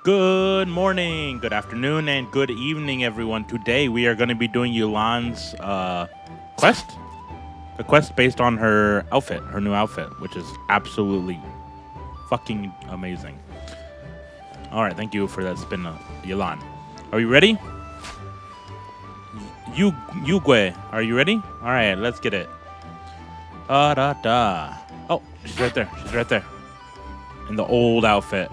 Good morning, good afternoon, and good evening, everyone. Today we are going to be doing Yelan's quest. A quest based on her outfit, her new outfit, which is absolutely fucking amazing. All right, thank you for that spin, Yelan. Are you ready? Yugwe, are you ready? All right, let's get it. Da. Oh, she's right there. She's right there. In the old outfit.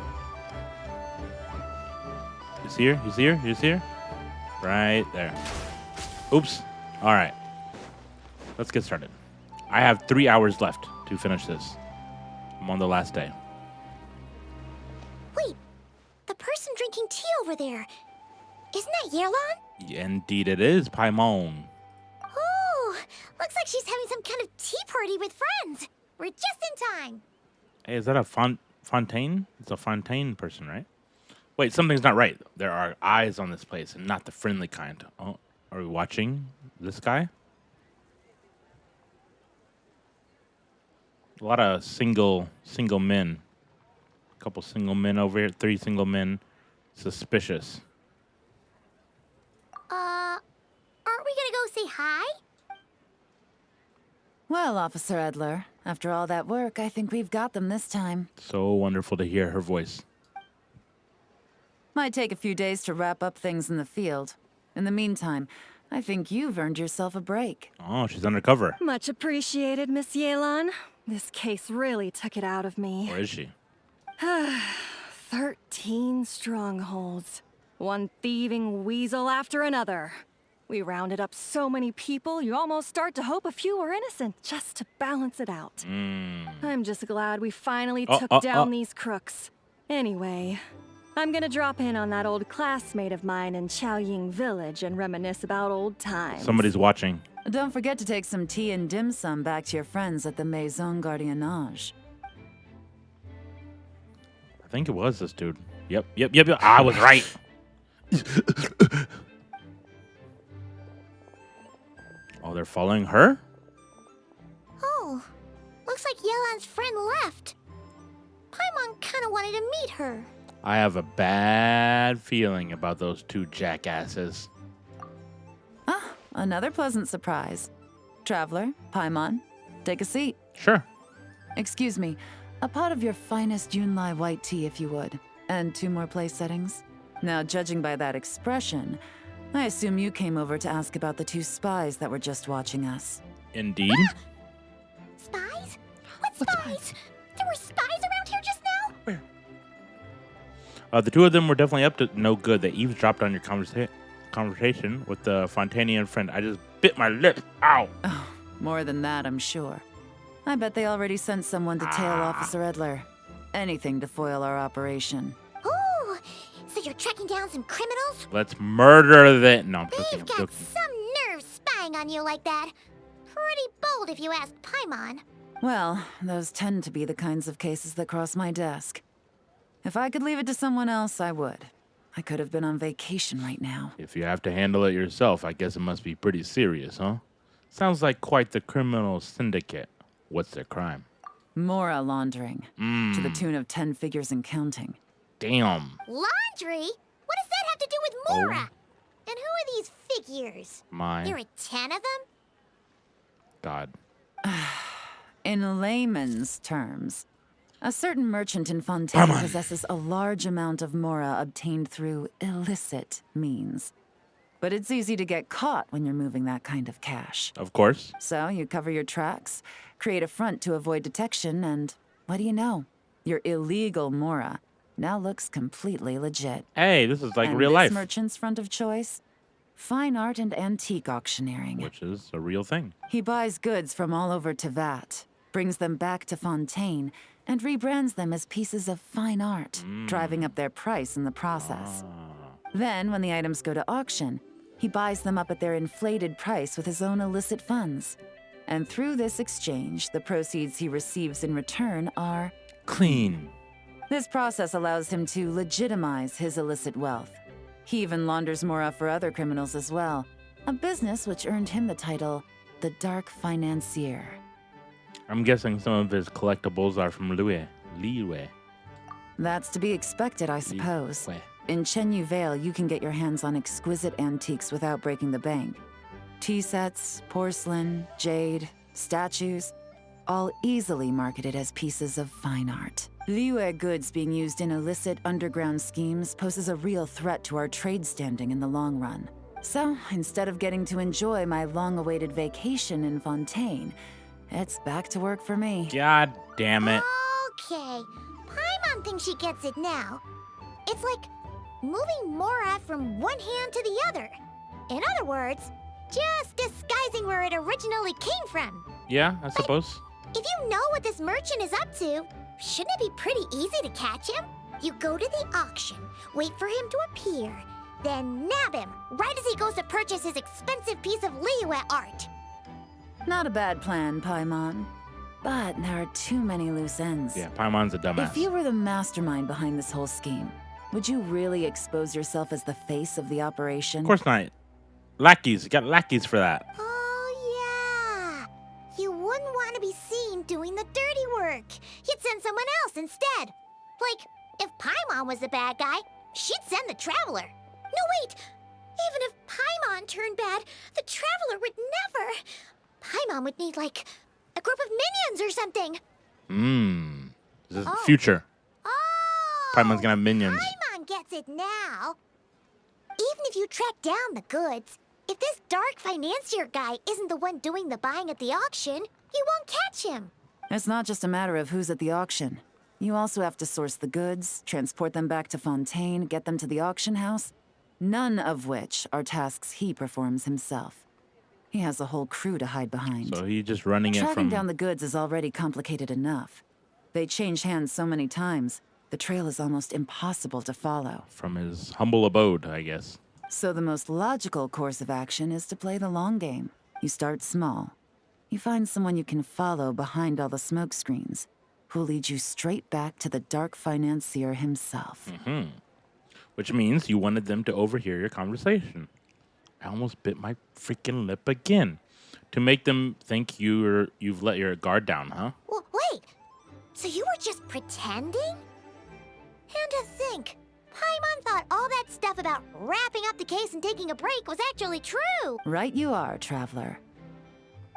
You see her? You see her? You see her? Right there. Oops. All right. Let's get started. I have 3 hours left to finish this. I'm on the last day. Wait, the person drinking tea over there. Isn't that Yelan? Yeah, indeed it is, Paimon. Oh, looks like she's having some kind of tea party with friends. We're just in time. Hey, is that a Fontaine? It's a Fontaine person, right? Wait, something's not right. There are eyes on this place, and not the friendly kind. Oh, are we watching this guy? A lot of single men. A couple single men over here. 3 single men. Suspicious. Aren't we gonna go say hi? Well, Officer Edler, after all that work, I think we've got them this time. So wonderful to hear her voice. Might take a few days to wrap up things in the field. In the meantime, I think you've earned yourself a break. Oh, she's undercover. Much appreciated, Miss Yelan. This case really took it out of me. Where is she? 13 strongholds. One thieving weasel after another. We rounded up so many people, you almost start to hope a few were innocent, just to balance it out. I'm just glad we finally took down these crooks. Anyway, I'm gonna drop in on that old classmate of mine in Chaoying Village and reminisce about old times. Somebody's watching. Don't forget to take some tea and dim sum back to your friends at the Maison Gardiennage. I think it was this dude. Yep. I was right. Oh, they're following her? Oh, looks like Yelan's friend left. Paimon kinda wanted to meet her. I have a bad feeling about those 2 jackasses. Ah, another pleasant surprise. Traveler, Paimon, take a seat. Sure. Excuse me, a pot of your finest Yunlai white tea, if you would. And 2 more place settings. Now, judging by that expression, I assume you came over to ask about the 2 spies that were just watching us. Indeed. Spies? What spies? There were spies around here just now? Where? The 2 of them were definitely up to no good. They eavesdropped on your conversation with the Fontainian friend. I just bit my lip. Ow. Oh, more than that, I'm sure. I bet they already sent someone to tail Officer Edler. Anything to foil our operation. Oh, so you're tracking down some criminals? Let's murder them. No, I'm They've joking. I'm got joking. some nerve spying on you like that. Pretty bold if you ask Paimon. Well, those tend to be the kinds of cases that cross my desk. If I could leave it to someone else, I would. I could have been on vacation right now. If you have to handle it yourself, I guess it must be pretty serious, huh? Sounds like quite the criminal syndicate. What's their crime? Mora laundering. To the tune of 10 figures and counting. Damn. Laundry? What does that have to do with Mora? And who are these figures? There are 10 of them? God. In layman's terms, a certain merchant in Fontaine possesses a large amount of Mora obtained through illicit means. But it's easy to get caught when you're moving that kind of cash. Of course. So you cover your tracks, create a front to avoid detection, and what do you know? Your illegal Mora now looks completely legit. Hey, this is like and real this life. merchant's front of choice? Fine art and antique auctioneering. Which is a real thing. He buys goods from all over Tevat, brings them back to Fontaine, and rebrands them as pieces of fine art, driving up their price in the process. Then, when the items go to auction, he buys them up at their inflated price with his own illicit funds. And through this exchange, the proceeds he receives in return are clean. This process allows him to legitimize his illicit wealth. He even launders Mora for other criminals as well, a business which earned him the title, the Dark Financier. I'm guessing some of his collectibles are from Liyue. That's to be expected, I suppose. In Chenyu Vale, you can get your hands on exquisite antiques without breaking the bank. Tea sets, porcelain, jade, statues, all easily marketed as pieces of fine art. Liyue goods being used in illicit underground schemes poses a real threat to our trade standing in the long run. So, instead of getting to enjoy my long-awaited vacation in Fontaine, it's back to work for me. God damn it. Okay, Paimon thinks she gets it now. It's like moving Mora from one hand to the other. In other words, just disguising where it originally came from. Yeah, I suppose. If you know what this merchant is up to, shouldn't it be pretty easy to catch him? You go to the auction, wait for him to appear, then nab him right as he goes to purchase his expensive piece of Liyue art. Not a bad plan, Paimon. But there are too many loose ends. Yeah, Paimon's a dumbass. If you were the mastermind behind this whole scheme, would you really expose yourself as the face of the operation? Of course not. Lackeys. You got lackeys for that. Oh, yeah. You wouldn't want to be seen doing the dirty work. You'd send someone else instead. Like, if Paimon was the bad guy, she'd send the Traveler. No, wait. Even if Paimon turned bad, the Traveler would never. Paimon would need, like, a group of minions or something. This is the future. Oh! Paimon's gonna have minions. Paimon gets it now. Even if you track down the goods, if this dark financier guy isn't the one doing the buying at the auction, you won't catch him. It's not just a matter of who's at the auction. You also have to source the goods, transport them back to Fontaine, get them to the auction house, none of which are tasks he performs himself. He has a whole crew to hide behind. So he's just running it Tracking from... down the goods is already complicated enough. They change hands so many times, the trail is almost impossible to follow. From his humble abode, I guess. So the most logical course of action is to play the long game. You start small. You find someone you can follow behind all the smoke screens, who'll lead you straight back to the dark financier himself. Which means you wanted them to overhear your conversation. I almost bit my freaking lip again. To make them think you've let your guard down, huh? Well, wait. So you were just pretending? And to think, Paimon thought all that stuff about wrapping up the case and taking a break was actually true. Right you are, Traveler.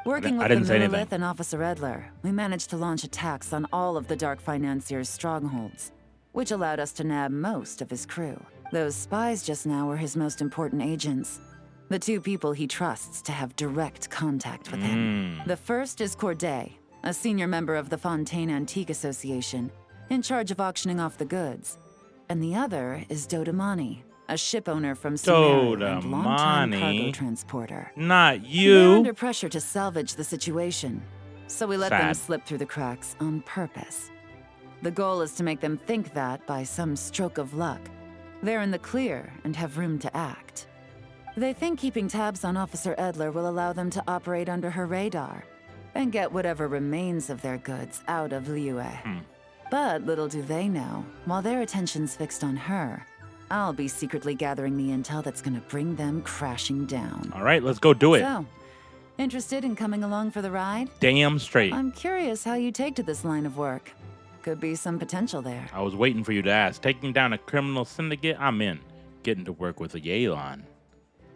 Working I with didn't the say anything. Lilith and Officer Edler, we managed to launch attacks on all of the Dark Financier's strongholds, which allowed us to nab most of his crew. Those spies just now were his most important agents. The two people he trusts to have direct contact with him. The first is Corday, a senior member of the Fontaine Antique Association, in charge of auctioning off the goods. And the other is Dodamani, a ship owner from Sumeria and longtime cargo Dodamani? transporter. Not They're you. under pressure to salvage the situation, so we let them Sad. slip through the cracks on purpose. The goal is to make them think that, by some stroke of luck, they're in the clear and have room to act. They think keeping tabs on Officer Edler will allow them to operate under her radar and get whatever remains of their goods out of Liyue. But little do they know, while their attention's fixed on her, I'll be secretly gathering the intel that's gonna bring them crashing down. All right, let's go do it. So, interested in coming along for the ride? Damn straight. I'm curious how you take to this line of work. Could be some potential there. I was waiting for you to ask. Taking down a criminal syndicate? I'm in. Getting to work with a Yelan?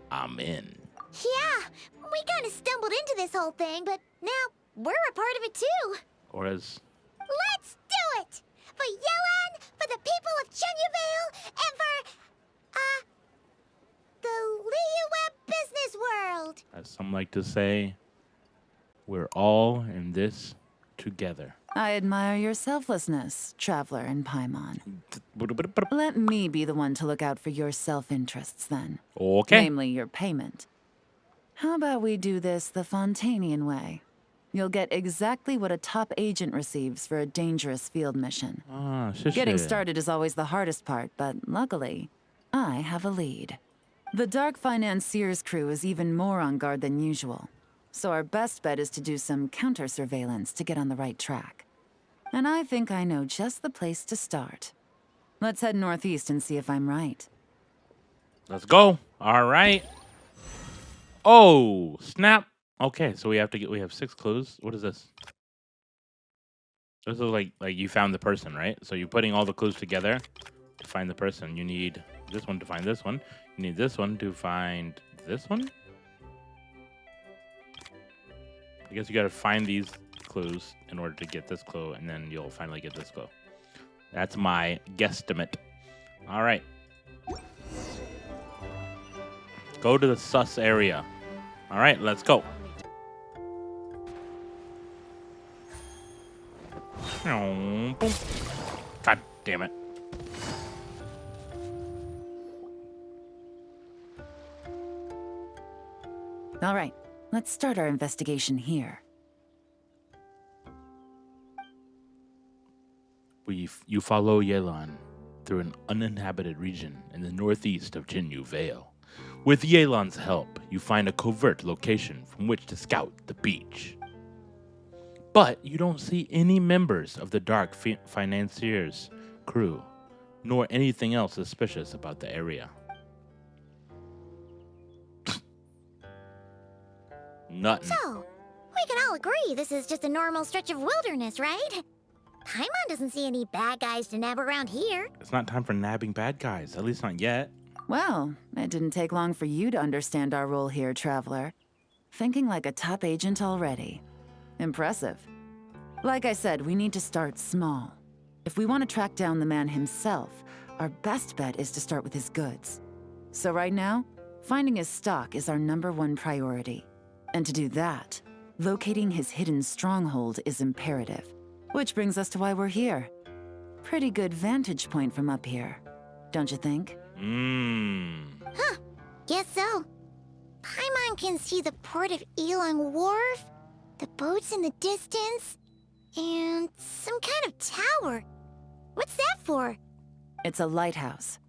I'm in. Yeah, we kind of stumbled into this whole thing, but now we're a part of it too. Or as... Let's do it! For Yelan, for the people of Chenyavale, and for, the Liyue business world. As some like to say, we're all in this together. I admire your selflessness, Traveler and Paimon. Let me be the one to look out for your self-interests then. Okay. Namely, your payment. How about we do this the Fontainian way? You'll get exactly what a top agent receives for a dangerous field mission. Ah, Getting started is always the hardest part, but luckily, I have a lead. The Dark Financier's crew is even more on guard than usual, so our best bet is to do some counter-surveillance to get on the right track. And I think I know just the place to start. Let's head northeast and see if I'm right. Let's go. All right. Oh, snap. Okay, so we have 6 clues. What is this? This is like you found the person, right? So you're putting all the clues together to find the person. You need this one to find this one. You need this one to find this one. I guess you got to find these clues in order to get this clue, and then you'll finally get this clue. That's my guesstimate. All right. Go to the sus area. All right, let's go. Oh, boom. God damn it. All right, let's start our investigation here. You follow Yelan through an uninhabited region in the northeast of Jinyu Vale. With Yelan's help, you find a covert location from which to scout the beach. But you don't see any members of the Dark Financier's crew, nor anything else suspicious about the area. Nothing. So, we can all agree this is just a normal stretch of wilderness, right? Paimon doesn't see any bad guys to nab around here. It's not time for nabbing bad guys, at least not yet. Well, it didn't take long for you to understand our role here, Traveler. Thinking like a top agent already. Impressive. Like I said, we need to start small. If we want to track down the man himself, our best bet is to start with his goods. So right now, finding his stock is our #1 priority. And to do that, locating his hidden stronghold is imperative. Which brings us to why we're here. Pretty good vantage point from up here, don't you think? Huh, guess so. Paimon can see the port of Yelan Wharf, the boats in the distance, and some kind of tower. What's that for? It's a lighthouse.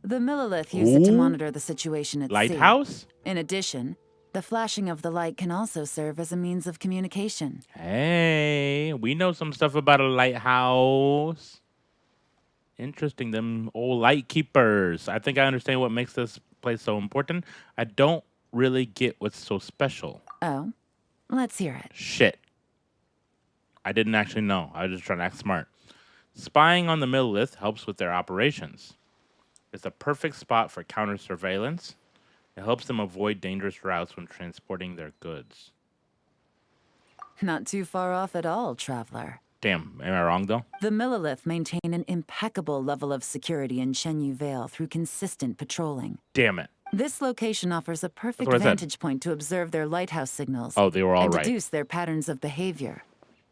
The Millilith use it to Ooh. monitor the situation at sea. Lighthouse? In addition, the flashing of the light can also serve as a means of communication. Hey, we know some stuff about a lighthouse. Interesting, them old light keepers. I think I understand what makes this place so important. I don't really get what's so special. Oh, let's hear it. Shit. I didn't actually know. I was just trying to act smart. Spying on the Millilith helps with their operations. It's a perfect spot for counter surveillance. It helps them avoid dangerous routes when transporting their goods. Not too far off at all, Traveler. Damn, am I wrong though? The Millilith maintain an impeccable level of security in Jinyu Vale through consistent patrolling. Damn it. This location offers a perfect what I said. vantage point to observe their lighthouse signals Oh, they were all and right. deduce their patterns of behavior,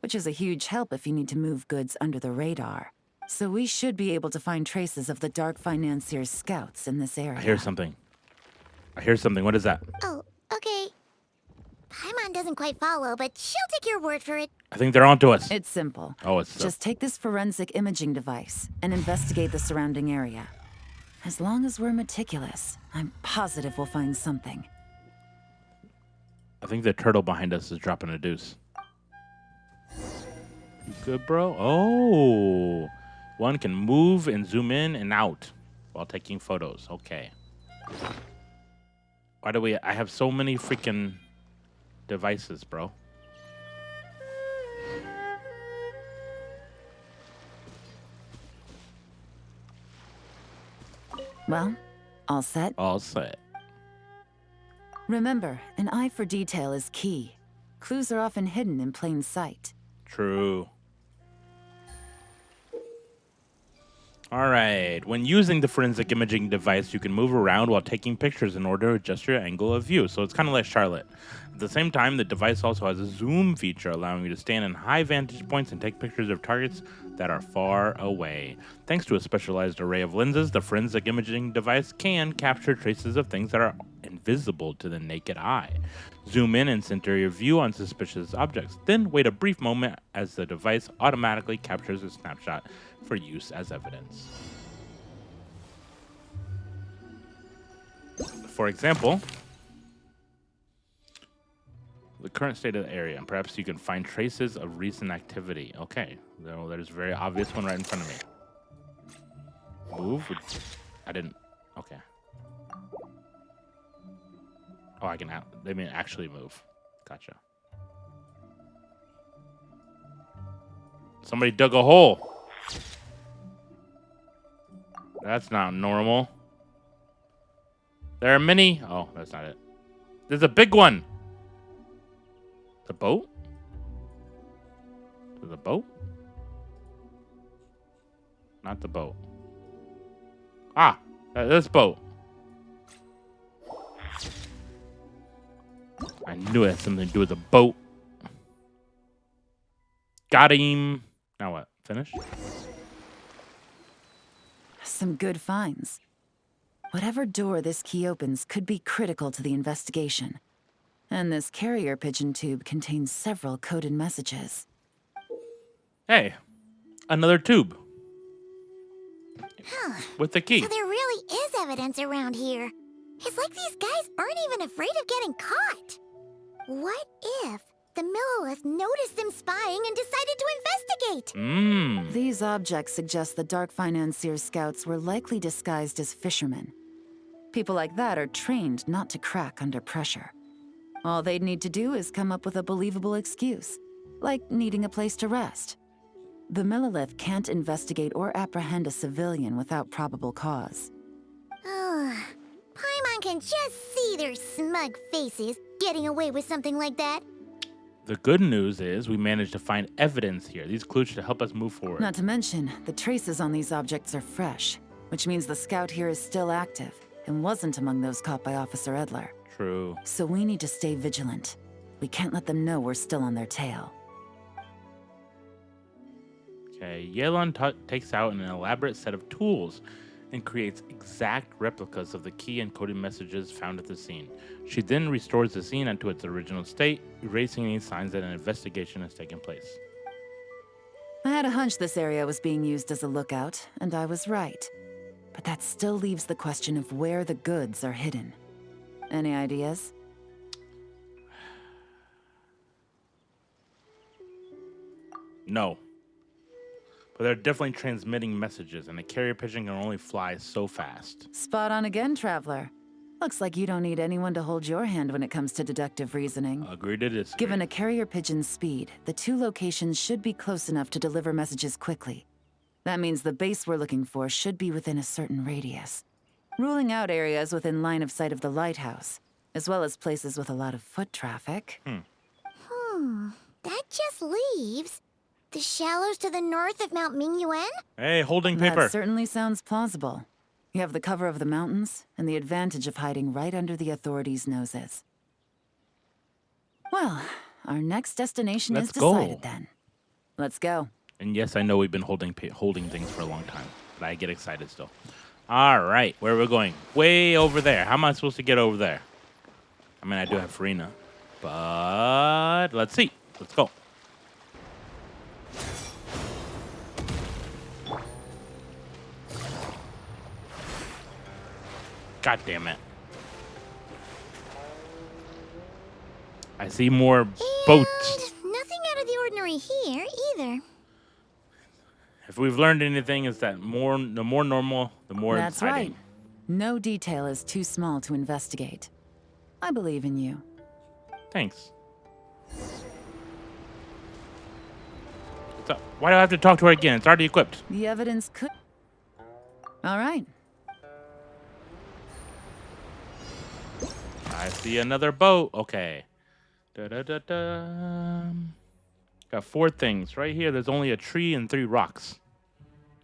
which is a huge help if you need to move goods under the radar. So we should be able to find traces of the Dark Financier's scouts in this area. I hear something. What is that? Oh, okay. Paimon doesn't quite follow, but she'll take your word for it. I think they're onto us. It's simple. Oh, it's Just take this forensic imaging device and investigate the surrounding area. As long as we're meticulous, I'm positive we'll find something. I think the turtle behind us is dropping a deuce. You good, bro? Oh. One can move and zoom in and out while taking photos. Okay. Why do I have so many freaking devices, bro? Well, all set? All set. Remember, an eye for detail is key. Clues are often hidden in plain sight. True. All right. When using the forensic imaging device, you can move around while taking pictures in order to adjust your angle of view. So it's kind of like Charlotte. At the same time, the device also has a zoom feature, allowing you to stand in high vantage points and take pictures of targets that are far away. Thanks to a specialized array of lenses, the forensic imaging device can capture traces of things that are invisible to the naked eye. Zoom in and center your view on suspicious objects. Then wait a brief moment as the device automatically captures a snapshot for use as evidence. For example, the current state of the area, and perhaps you can find traces of recent activity. Okay, there's a very obvious one right in front of me. Move. I didn't. Okay. Oh, I can. They mean actually move. Gotcha. Somebody dug a hole. That's not normal. There are many. Oh, that's not it. There's a big one. The boat? The boat? Not the boat. Ah, this boat. I knew it had something to do with the boat. Got him. Now what? Finish? Some good finds. Whatever door this key opens could be critical to the investigation. And this carrier pigeon tube contains several coded messages. Hey, another tube. With the key. So there really is evidence around here. It's like these guys aren't even afraid of getting caught. What if the Millilith noticed them spying and decided to investigate? These objects suggest the Dark Financier scouts were likely disguised as fishermen. People like that are trained not to crack under pressure. All they'd need to do is come up with a believable excuse, like needing a place to rest. The Millilith can't investigate or apprehend a civilian without probable cause. Paimon can just see their smug faces getting away with something like that. The good news is we managed to find evidence here. These clues should help us move forward. Not to mention, the traces on these objects are fresh, which means the scout here is still active and wasn't among those caught by Officer Edler. True. So we need to stay vigilant. We can't let them know we're still on their tail. Okay, Yelan takes out an elaborate set of tools and creates exact replicas of the key and coded messages found at the scene. She then restores the scene into its original state, erasing any signs that an investigation has taken place. I had a hunch this area was being used as a lookout, and I was right. But that still leaves the question of where the goods are hidden. Any ideas? No. But they're definitely transmitting messages, and a carrier pigeon can only fly so fast. Spot on again, Traveler. Looks like you don't need anyone to hold your hand when it comes to deductive reasoning. Agreed to disagree. Given a carrier pigeon's speed, the two locations should be close enough to deliver messages quickly. That means the base we're looking for should be within a certain radius. Ruling out areas within line of sight of the lighthouse, as well as places with a lot of foot traffic. That just leaves the shallows to the north of Mount Mingyuan? Hey, holding paper. That certainly sounds plausible. You have the cover of the mountains, and the advantage of hiding right under the authorities' noses. Well, our next destination is decided then. Let's go. And yes, I know we've been holding things for a long time, but I get excited still. All right, where are we going? Way over there. How am I supposed to get over there? I mean, I do have Farina, but let's see. Let's go. God damn it. I see more boats. Nothing out of the ordinary here, either. If we've learned anything, is that the more normal, the more That's exciting. right. No detail is too small to investigate. I believe in you. Thanks. Why do I have to talk to her again? It's already equipped. The evidence could... All right. I see another boat. Okay. Da-da-da-da. Got 4 things. Right here, there's only a tree and 3 rocks.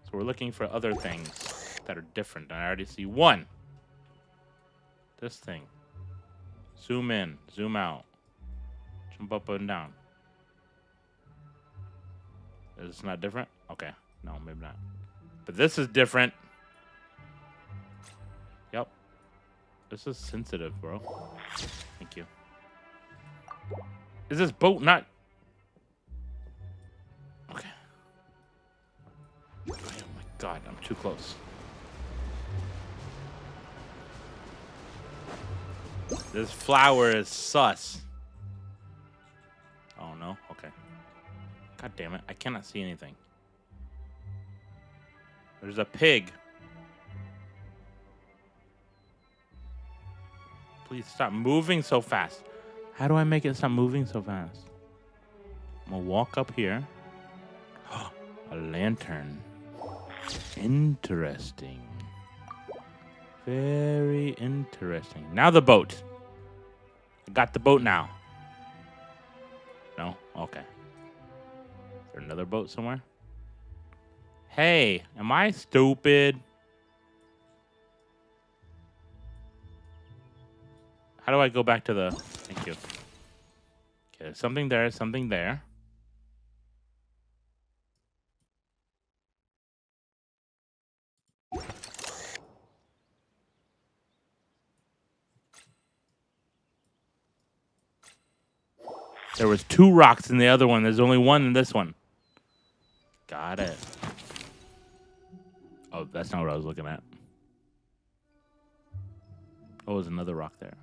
So we're looking for other things that are different. I already see 1. This thing. Zoom in. Zoom out. Jump up and down. Is this not different? Okay. No, maybe not. But this is different. Yep. This is sensitive, bro. Thank you. Is this boat not... Okay. Oh my god, I'm too close. This flower is sus. Oh no, okay. God damn it, I cannot see anything. There's a pig. Please stop moving so fast. How do I make it stop moving so fast? I'm gonna walk up here. A lantern. Interesting. Very interesting. Now the boat. I got the boat now. No? Okay. Is there another boat somewhere? Hey, am I stupid? How do I go back to the... Thank you. Okay, there's something there, something there. There was 2 rocks in the other one. There's only 1 in this one. Got it. Oh, that's not what I was looking at. Oh, there's another rock there.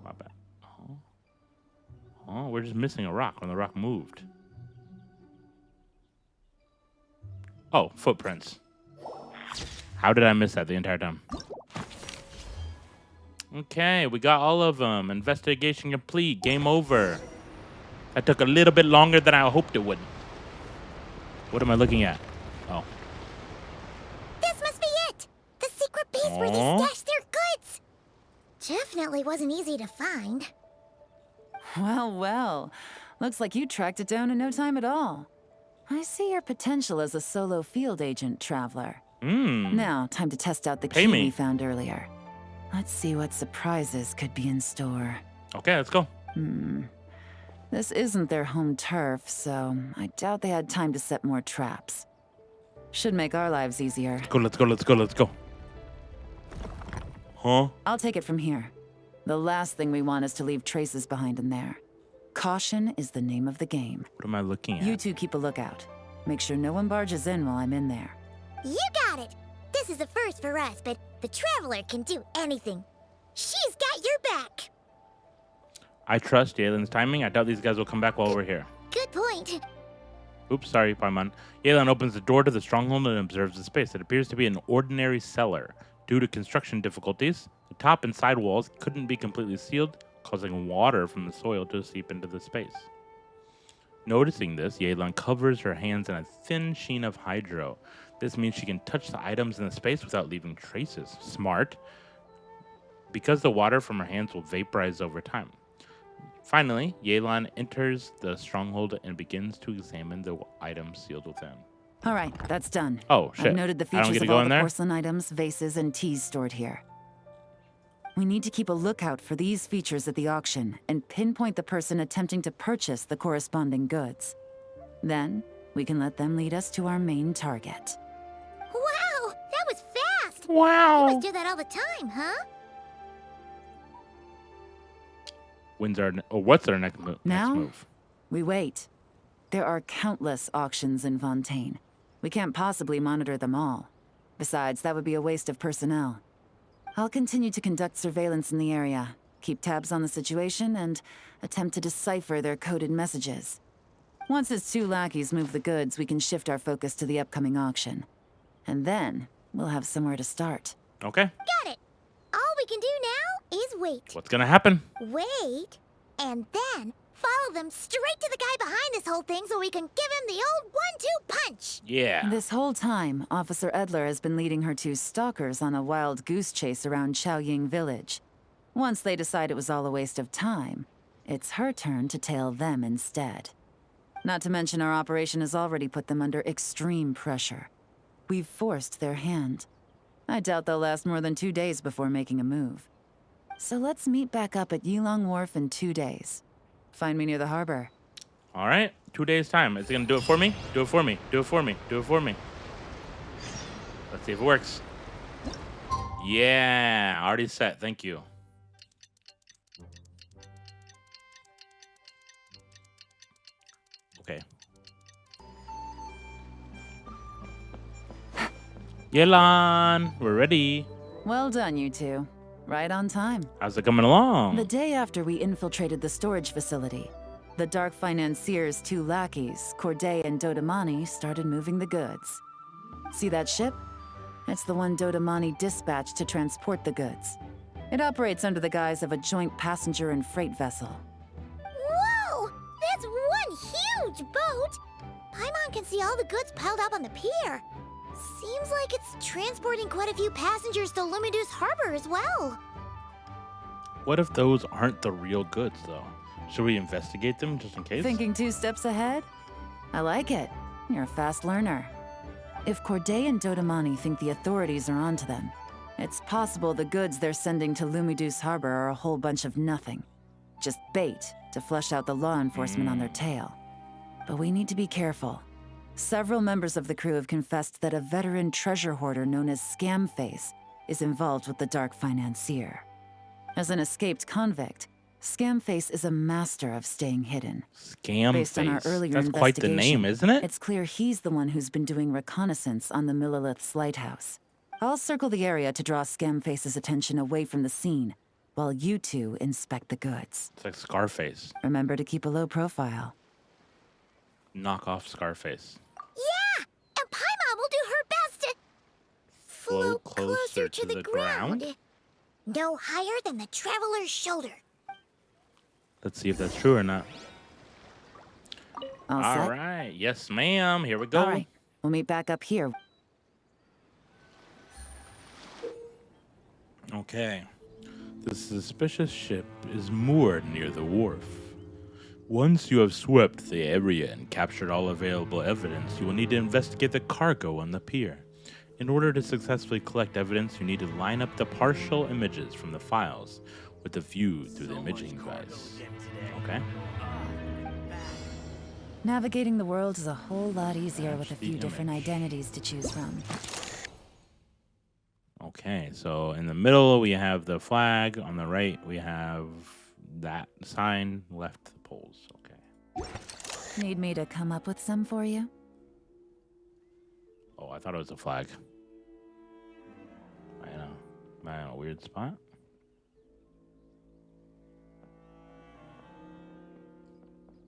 My bad. Oh, we're just missing a rock when the rock moved. Oh, footprints. How did I miss that the entire time? Okay, we got all of them. Investigation complete. Game over. That took a little bit longer than I hoped it would. What am I looking at? Oh. This must be it! The secret base where they stashed their goods! Definitely wasn't easy to find. Well, well. Looks like you tracked it down in no time at all. I see your potential as a solo field agent, Traveler. Now, time to test out the key we found earlier. Let's see what surprises could be in store. Okay, let's go. This isn't their home turf, so I doubt they had time to set more traps. Should make our lives easier. Let's go, let's go, let's go, let's go. Huh? I'll take it from here. The last thing we want is to leave traces behind in there. Caution is the name of the game. What am I looking at? You two keep a lookout. Make sure no one barges in while I'm in there. You got it! This is a first for us, but the Traveler can do anything. She's got your back! I trust Yelan's timing. I doubt these guys will come back while we're here. Good point. Oops, sorry, Paimon. Yelan opens the door to the stronghold and observes the space. It appears to be an ordinary cellar. Due to construction difficulties, the top and side walls couldn't be completely sealed, causing water from the soil to seep into the space. Noticing this, Yelan covers her hands in a thin sheen of hydro. This means she can touch the items in the space without leaving traces. Smart. Because the water from her hands will vaporize over time. Finally, Yelan enters the stronghold and begins to examine the items sealed within. All right, that's done. Oh, shit. I've noted the I don't features get to of go all in the there? porcelain items, vases, and teas stored here. We need to keep a lookout for these features at the auction and pinpoint the person attempting to purchase the corresponding goods. Then, we can let them lead us to our main target. Wow, that was fast! Wow. You must do that all the time, huh? What's our next move? Now, we wait. There are countless auctions in Fontaine. We can't possibly monitor them all. Besides, that would be a waste of personnel. I'll continue to conduct surveillance in the area, keep tabs on the situation, and attempt to decipher their coded messages. Once his 2 lackeys move the goods, we can shift our focus to the upcoming auction. And then, we'll have somewhere to start. Okay. Got it! All we can do now is wait. What's gonna happen? Wait, and then follow them straight to the guy behind this whole thing so we can give him the old 1-2 punch! Yeah. This whole time, Officer Edler has been leading her 2 stalkers on a wild goose chase around Chaoying Village. Once they decide it was all a waste of time, it's her turn to tail them instead. Not to mention our operation has already put them under extreme pressure. We've forced their hand. I doubt they'll last more than 2 days before making a move. So let's meet back up at Yulong Wharf in 2 days. Find me near the harbor. All right. 2 days time. Is it gonna do it for me? Do it for me. Do it for me. Do it for me. Let's see if it works. Yeah, already set. Thank you. Okay. Yelan, we're ready. Well done, you two. Right on time. How's it coming along? The day after we infiltrated the storage facility, the Dark Financier's 2 lackeys, Corday and Dodamani, started moving the goods. See that ship? It's the one Dodamani dispatched to transport the goods. It operates under the guise of a joint passenger and freight vessel. Whoa! That's one huge boat! Paimon can see all the goods piled up on the pier. Seems like it's transporting quite a few passengers to Lumidus Harbor as well. What if those aren't the real goods, though? Should we investigate them just in case? Thinking 2 steps ahead? I like it. You're a fast learner. If Corday and Dodamani think the authorities are onto them, it's possible the goods they're sending to Lumidus Harbor are a whole bunch of nothing. Just bait to flush out the law enforcement on their tail. But we need to be careful. Several members of the crew have confessed that a veteran treasure hoarder known as Scamface is involved with the dark financier. As an escaped convict, Scamface is a master of staying hidden. Scamface. Based on our earlier That's quite the name, isn't it? It's clear he's the one who's been doing reconnaissance on the Millilith's lighthouse. I'll circle the area to draw Scamface's attention away from the scene, while you two inspect the goods. It's like Scarface. Remember to keep a low profile. Knock off Scarface. Yeah! And Paimon will do her best to float closer to the ground. No higher than the traveler's shoulder. Let's see if that's true or not. All set? All right. Yes, ma'am. Here we go. All right. We'll meet back up here. Okay. The suspicious ship is moored near the wharf. Once you have swept the area and captured all available evidence, you will need to investigate the cargo on the pier. In order to successfully collect evidence, you need to line up the partial images from the files with the view through the imaging device. Okay? Navigating the world is a whole lot easier with a few different identities to choose from. Okay, so in the middle we have the flag. On the right we have that sign. Left the poles. Okay. Need me to come up with some for you? Oh, I thought it was a flag. Am I in a weird spot?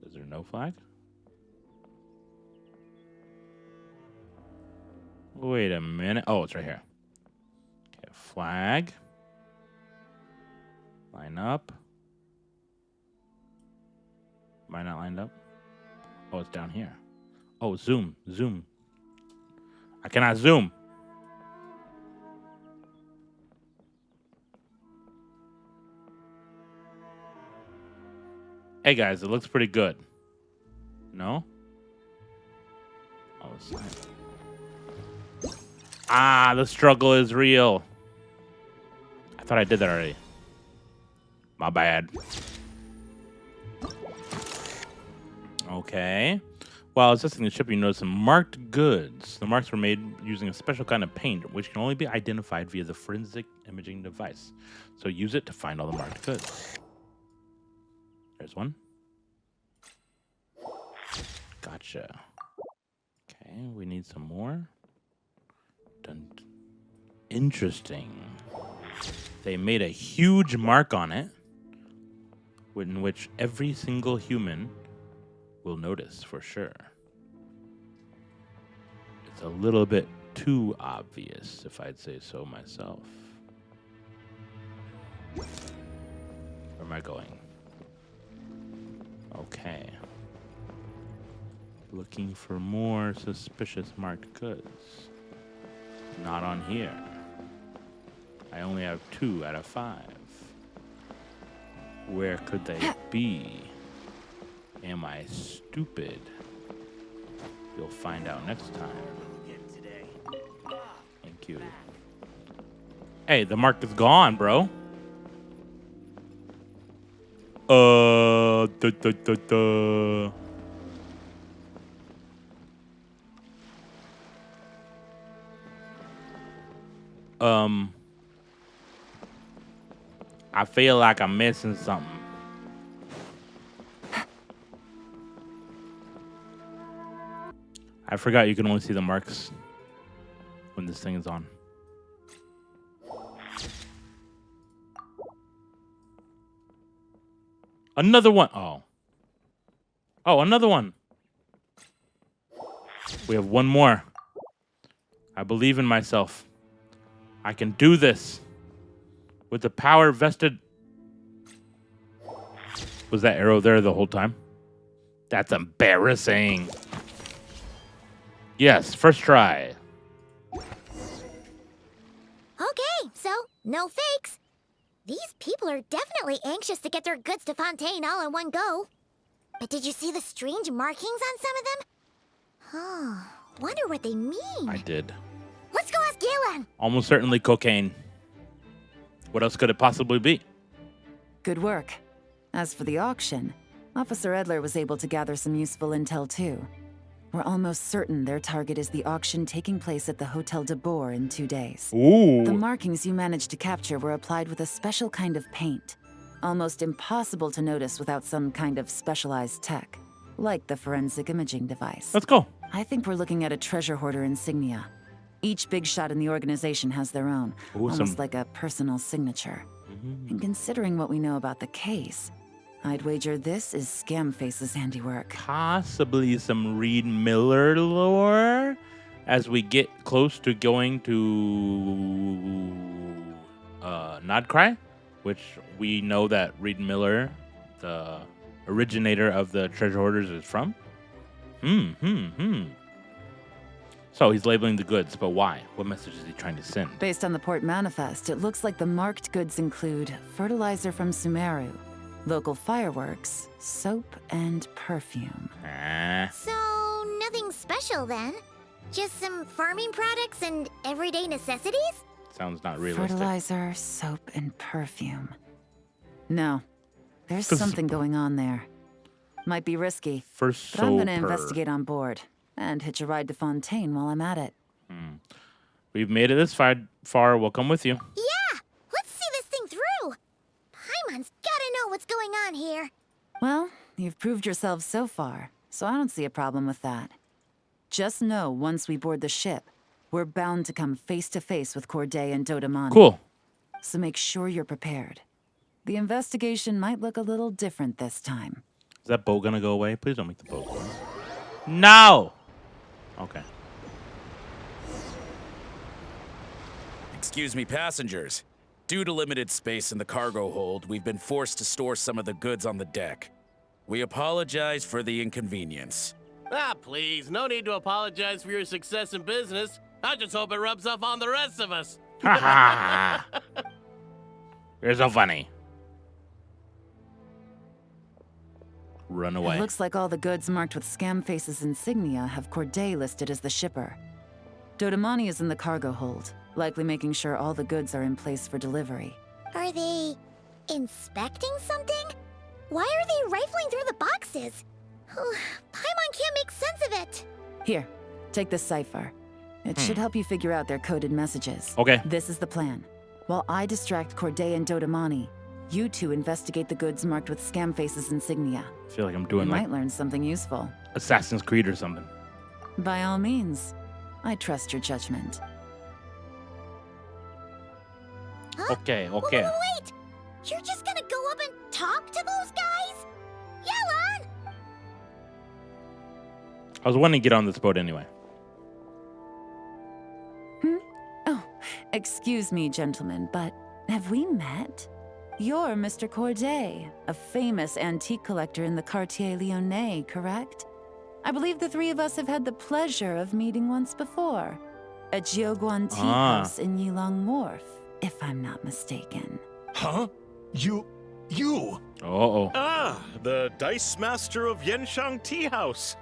Is there no flag? Wait a minute. Oh, it's right here. Okay, flag. Line up. Am I not lined up? Oh, it's down here. Oh, zoom. Zoom. I cannot zoom. Hey guys, it looks pretty good. No? Oh, it's not. Ah, the struggle is real. I thought I did that already. My bad. Okay. While assessing the ship, you notice some marked goods. The marks were made using a special kind of paint, which can only be identified via the forensic imaging device. So use it to find all the marked goods. There's one. Gotcha. Okay, we need some more. Dun. Interesting. They made a huge mark on it, in which every single human will notice for sure. It's a little bit too obvious, if I'd say so myself. Where am I going? Okay. Looking for more suspicious marked goods. Not on here. I only have 2 out of 5. Where could they be? Am I stupid? You'll find out next time. Thank you. Hey, the mark is gone, bro. I feel like I'm missing something. I forgot you can only see the marks when this thing is on. Another one. Oh. Oh, another one. We have one more. I believe in myself. I can do this. With the power vested. Was that arrow there the whole time? That's embarrassing. Yes, first try. Okay, so no fakes. These people are definitely anxious to get their goods to Fontaine all in one go. But did you see the strange markings on some of them? Oh, wonder what they mean. I did. Let's go ask Yelan. Almost certainly cocaine. What else could it possibly be? Good work. As for the auction, Officer Edler was able to gather some useful intel too. We're almost certain their target is the auction taking place at the Hotel de Boer in 2 days. Ooh. The markings you managed to capture were applied with a special kind of paint. Almost impossible to notice without some kind of specialized tech, like the forensic imaging device. Let's go. I think we're looking at a treasure hoarder insignia. Each big shot in the organization has their own, Ooh, almost like a personal signature. And considering what we know about the case, I'd wager this is Scamface's handiwork. Possibly some Reed Miller lore as we get close to going to Nod Krai, which we know that Reed Miller, the originator of the treasure hoarders, is from. So he's labeling the goods, but why? What message is he trying to send? Based on the port manifest, it looks like the marked goods include fertilizer from Sumeru, local fireworks, soap, and perfume. So, nothing special then? Just some farming products and everyday necessities? Sounds not realistic. Fertilizer, soap, and perfume. No, there's This is- something going on there. Might be risky, First but I'm gonna soap. investigate on board and hitch a ride to Fontaine while I'm at it. We've made it this far. We'll come with you. Yeah! Let's see this thing through! Paimon's gotta know what's going on here. Well, you've proved yourselves so far, so I don't see a problem with that. Just know once we board the ship, we're bound to come face to face with Corday and Dodamani. Cool. So make sure you're prepared. The investigation might look a little different this time. Is that boat gonna go away? Please don't make the boat go away. No! Okay. Excuse me, passengers. Due to limited space in the cargo hold, we've been forced to store some of the goods on the deck. We apologize for the inconvenience. Ah, please, no need to apologize for your success in business. I just hope it rubs off on the rest of us. Ha ha! You're so funny. Run away. It looks like all the goods marked with Scamface's insignia have Corday listed as the shipper. Dodamani is in the cargo hold, likely making sure all the goods are in place for delivery. Are they inspecting something? Why are they rifling through the boxes? Paimon can't make sense of it. Here, take this cipher. It should help you figure out their coded messages. Okay. This is the plan. While I distract Corday and Dodamani, you two investigate the goods marked with Scamface's insignia. I feel like I'm You doing like might learn something useful. Assassin's Creed or something. By all means, I trust your judgment. Okay, Wait, okay. wait! You're just gonna go up and talk to those guys? Yelan! I was wanting to get on this boat anyway. Oh, excuse me, gentlemen, but have we met? You're Mr. Corday, a famous antique collector in the Quartier Lyonnais, correct? I believe the three of us have had the pleasure of meeting once before. At Jiuguan Tea House in Yilong Wharf, if I'm not mistaken. Huh? You? Uh-oh. Ah, the Dice Master of Yenshang Tea House.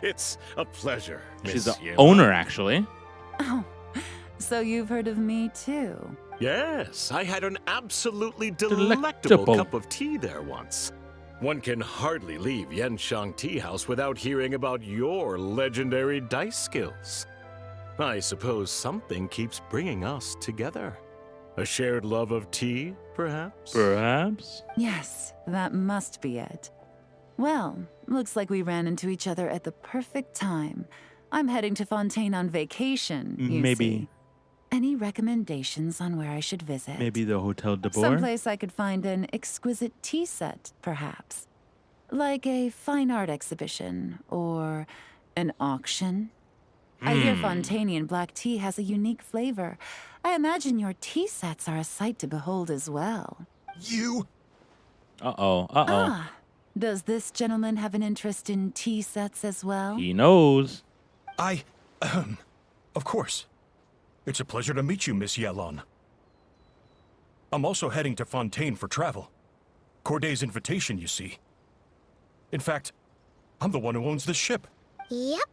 It's a pleasure, She's Miss the Yelan. owner, actually. Oh, so you've heard of me too? Yes, I had an absolutely Delectable. delectable cup of tea there once. One can hardly leave Yenshang Tea House without hearing about your legendary dice skills. I suppose something keeps bringing us together. A shared love of tea, perhaps? Perhaps. Yes, that must be it. Well, looks like we ran into each other at the perfect time. I'm heading to Fontaine on vacation, you Maybe. see. Any recommendations on where I should visit? Maybe the Hotel de Boer? Someplace I could find an exquisite tea set, perhaps. Like a fine art exhibition or an auction. I hear Fontainian black tea has a unique flavor. I imagine your tea sets are a sight to behold as well. You? Uh-oh. Ah, does this gentleman have an interest in tea sets as well? He knows. Of course. It's a pleasure to meet you, Miss Yelan. I'm also heading to Fontaine for travel. Corday's invitation, you see. In fact, I'm the one who owns the ship. Yep.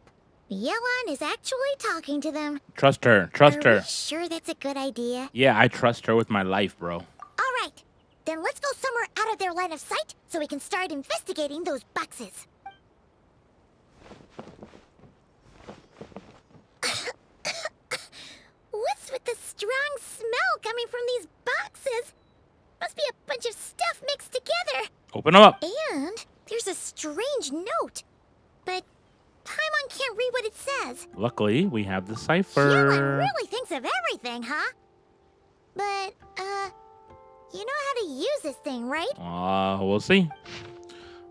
Yelan is actually talking to them. Trust her. Trust Are her. we sure that's a good idea? Yeah, I trust her with my life, bro. All right. Then let's go somewhere out of their line of sight so we can start investigating those boxes. What's with the strong smell coming from these boxes? Must be a bunch of stuff mixed together. Open them up. And there's a strange note. But Paimon can't read what it says. Luckily, we have the Yelan cipher. really thinks of everything, huh? But, you know how to use this thing, right? We'll see.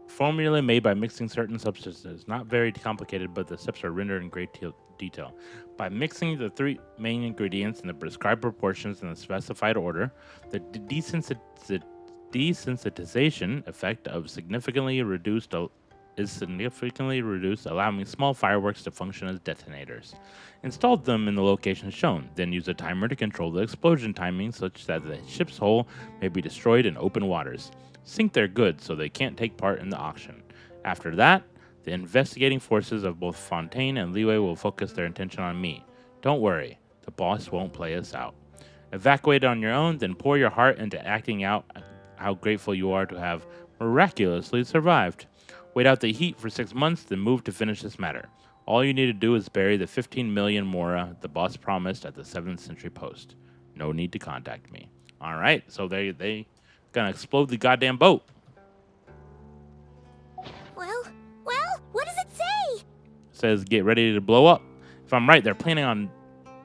Formula made by mixing certain substances. Not very complicated, but the steps are rendered in great detail. By mixing the 3 main ingredients in the prescribed proportions in the specified order, the desensitization effect of significantly reduced, allowing small fireworks to function as detonators. Install them in the locations shown, then use a timer to control the explosion timing such that the ship's hull may be destroyed in open waters. Sink their goods so they can't take part in the auction. After that, the investigating forces of both Fontaine and Liyue will focus their attention on me. Don't worry, the boss won't play us out. Evacuate on your own, then pour your heart into acting out how grateful you are to have miraculously survived. Wait out the heat for 6 months, then move to finish this matter. All you need to do is bury the 15 million mora the boss promised at the 7th century post. No need to contact me. All right, so they gonna explode the goddamn boat. Well, what does it say? Says get ready to blow up. If I'm right, they're planning on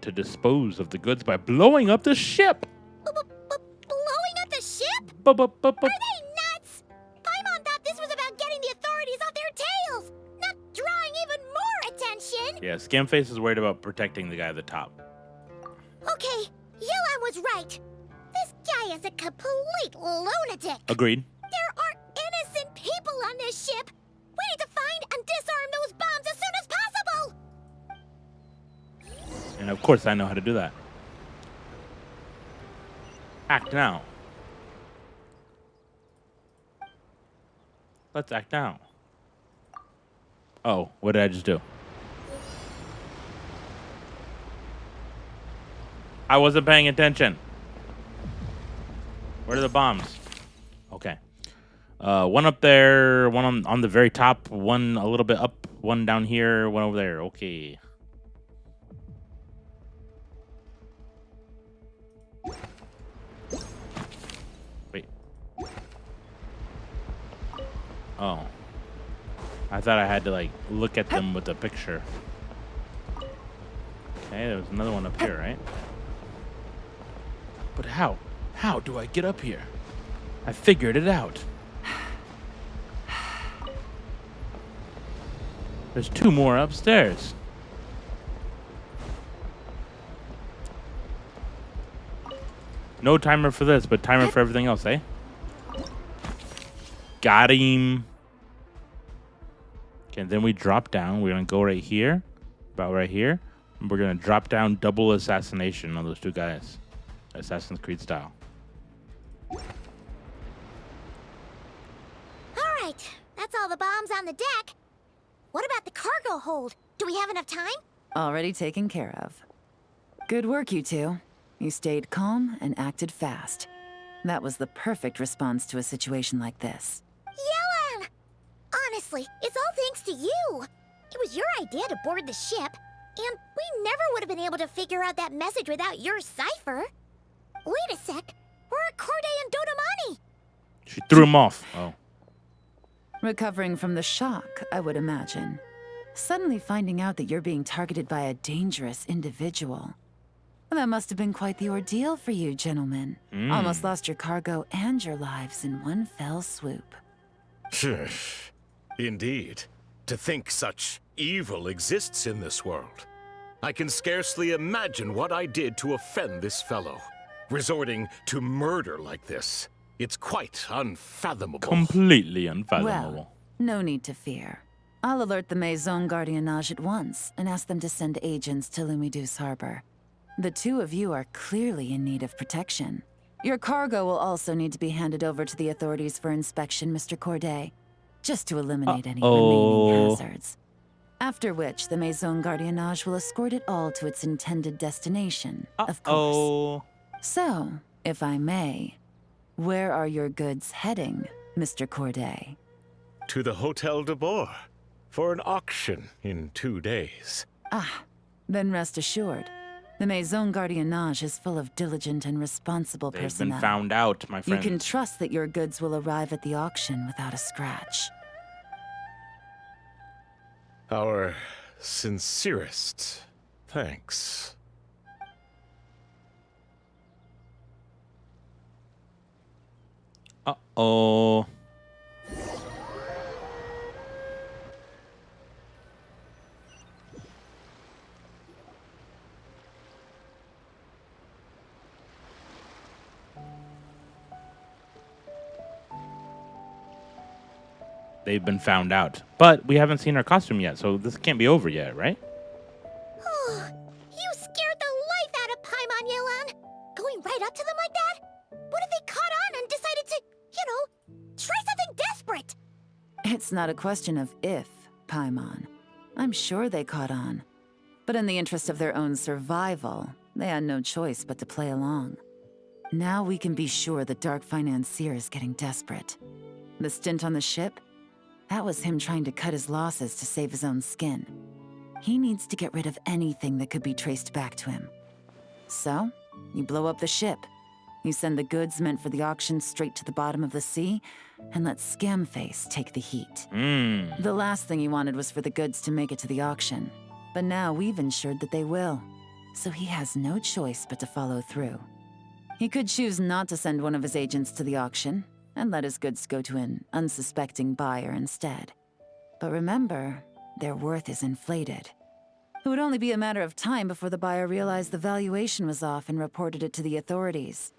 to dispose of the goods by blowing up the ship. Blowing up the ship? Are Are they nuts? Paimon thought this was about getting the authorities off their tails, not drawing even more attention. Yeah, Scamface is worried about protecting the guy at the top. Okay, Yelan was right. This guy is a complete lunatic. Agreed. There are innocent people on this ship. We need to find and disarm those bombs as soon as possible. And of course I know how to do that. Act now. Let's act now. Oh, what did I just do? I wasn't paying attention. Where are the bombs? Okay. One up there, one on the very top, one a little bit up, one down here, one over there. Okay. Wait. Oh. I thought I had to, like, look at them with a picture. Okay, there was another one up here, right? But how? How do I get up here? I figured it out. There's 2 more upstairs. No timer for this, but timer for everything else, eh? Got him. Okay, then we drop down. We're gonna go right here, about right here. And we're gonna drop down double assassination on those 2 guys. Assassin's Creed style. All right, that's all the bombs on the deck. What about the cargo hold? Do we have enough time? Already taken care of. Good work, you two. You stayed calm and acted fast. That was the perfect response to a situation like this. Yelan! Honestly, it's all thanks to you. It was your idea to board the ship, and we never would have been able to figure out that message without your cipher. Wait a sec. Where are Corday and Dodamani? She threw him off. Oh. Recovering from the shock, I would imagine. Suddenly finding out that you're being targeted by a dangerous individual. That must have been quite the ordeal for you, gentlemen. Almost lost your cargo and your lives in one fell swoop. Indeed. To think such evil exists in this world. I can scarcely imagine what I did to offend this fellow. Resorting to murder like this. It's quite unfathomable. Completely unfathomable. Well, no need to fear. I'll alert the Maison Gardiennage at once and ask them to send agents to Lumidus Harbor. The two of you are clearly in need of protection. Your cargo will also need to be handed over to the authorities for inspection, Mr. Corday, just to eliminate any remaining hazards. After which, the Maison Gardiennage will escort it all to its intended destination, of course. So, if I may, where are your goods heading, Mr. Corday? To the Hotel de Boer for an auction in 2 days. Then rest assured, the Maison Gardiennage is full of diligent and responsible They've personnel. been found out, my You friend. can trust that your goods will arrive at the auction without a scratch. Our sincerest thanks. Uh-oh. They've been found out. But we haven't seen her costume yet, so this can't be over yet, right? You scared the life out of Paimon, Yelan. Going right up to them like that? What if they caught on and decided to, try something desperate? It's not a question of if, Paimon. I'm sure they caught on. But in the interest of their own survival, they had no choice but to play along. Now we can be sure the Dark Financier is getting desperate. The stint on the ship? That was him trying to cut his losses to save his own skin. He needs to get rid of anything that could be traced back to him. So, you blow up the ship. You send the goods meant for the auction straight to the bottom of the sea, and let Scamface take the heat. The last thing he wanted was for the goods to make it to the auction. But now we've ensured that they will. So he has no choice but to follow through. He could choose not to send one of his agents to the auction, and let his goods go to an unsuspecting buyer instead. But remember, their worth is inflated. It would only be a matter of time before the buyer realized the valuation was off and reported it to the authorities.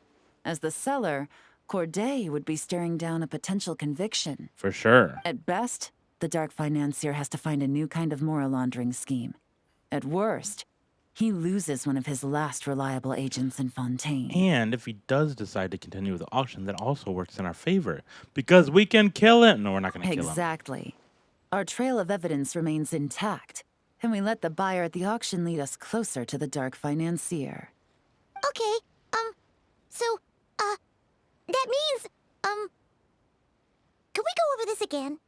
As the seller, Corday would be staring down a potential conviction. For sure. At best, the Dark Financier has to find a new kind of moral laundering scheme. At worst, he loses one of his last reliable agents in Fontaine. And if he does decide to continue with the auction, that also works in our favor. Because we can kill him. No, we're not going to kill him. Exactly. Our trail of evidence remains intact, and we let the buyer at the auction lead us closer to the Dark Financier. Okay, that means, can we go over this again?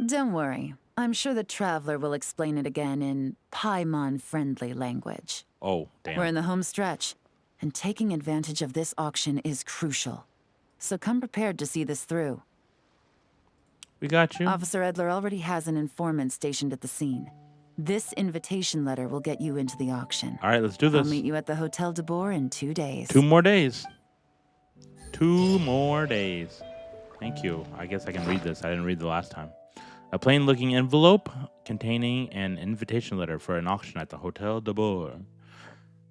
Don't worry. I'm sure the Traveler will explain it again in Paimon-friendly language. Oh, damn. We're in the home stretch, and taking advantage of this auction is crucial. So come prepared to see this through. We got you. Officer Edler already has an informant stationed at the scene. This invitation letter will get you into the auction. All right, let's do this. I'll meet you at the Hotel de Boer in 2 days. 2 more days. 2 more days. Thank you. I guess I can read this. I didn't read the last time. A plain-looking envelope containing an invitation letter for an auction at the Hotel de Boer.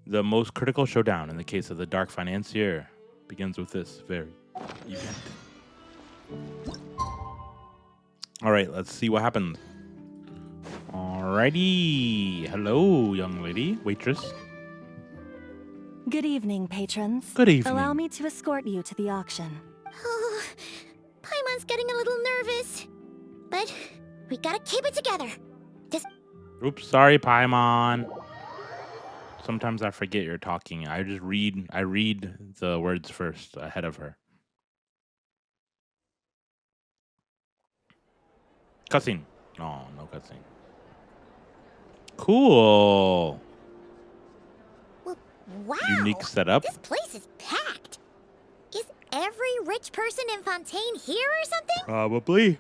The most critical showdown in the case of the Dark Financier begins with this very event. All right, let's see what happens. Alrighty. Hello, young lady, waitress. Good evening, patrons. Good evening. Allow me to escort you to the auction. Oh, Paimon's getting a little nervous. But we gotta keep it together. Oops, sorry, Paimon. Sometimes I forget you're talking. I read the words first ahead of her. Cutscene. No cutscene. Cool. Well, wow. Unique setup. This place is packed. Is every rich person in Fontaine here or something? Probably.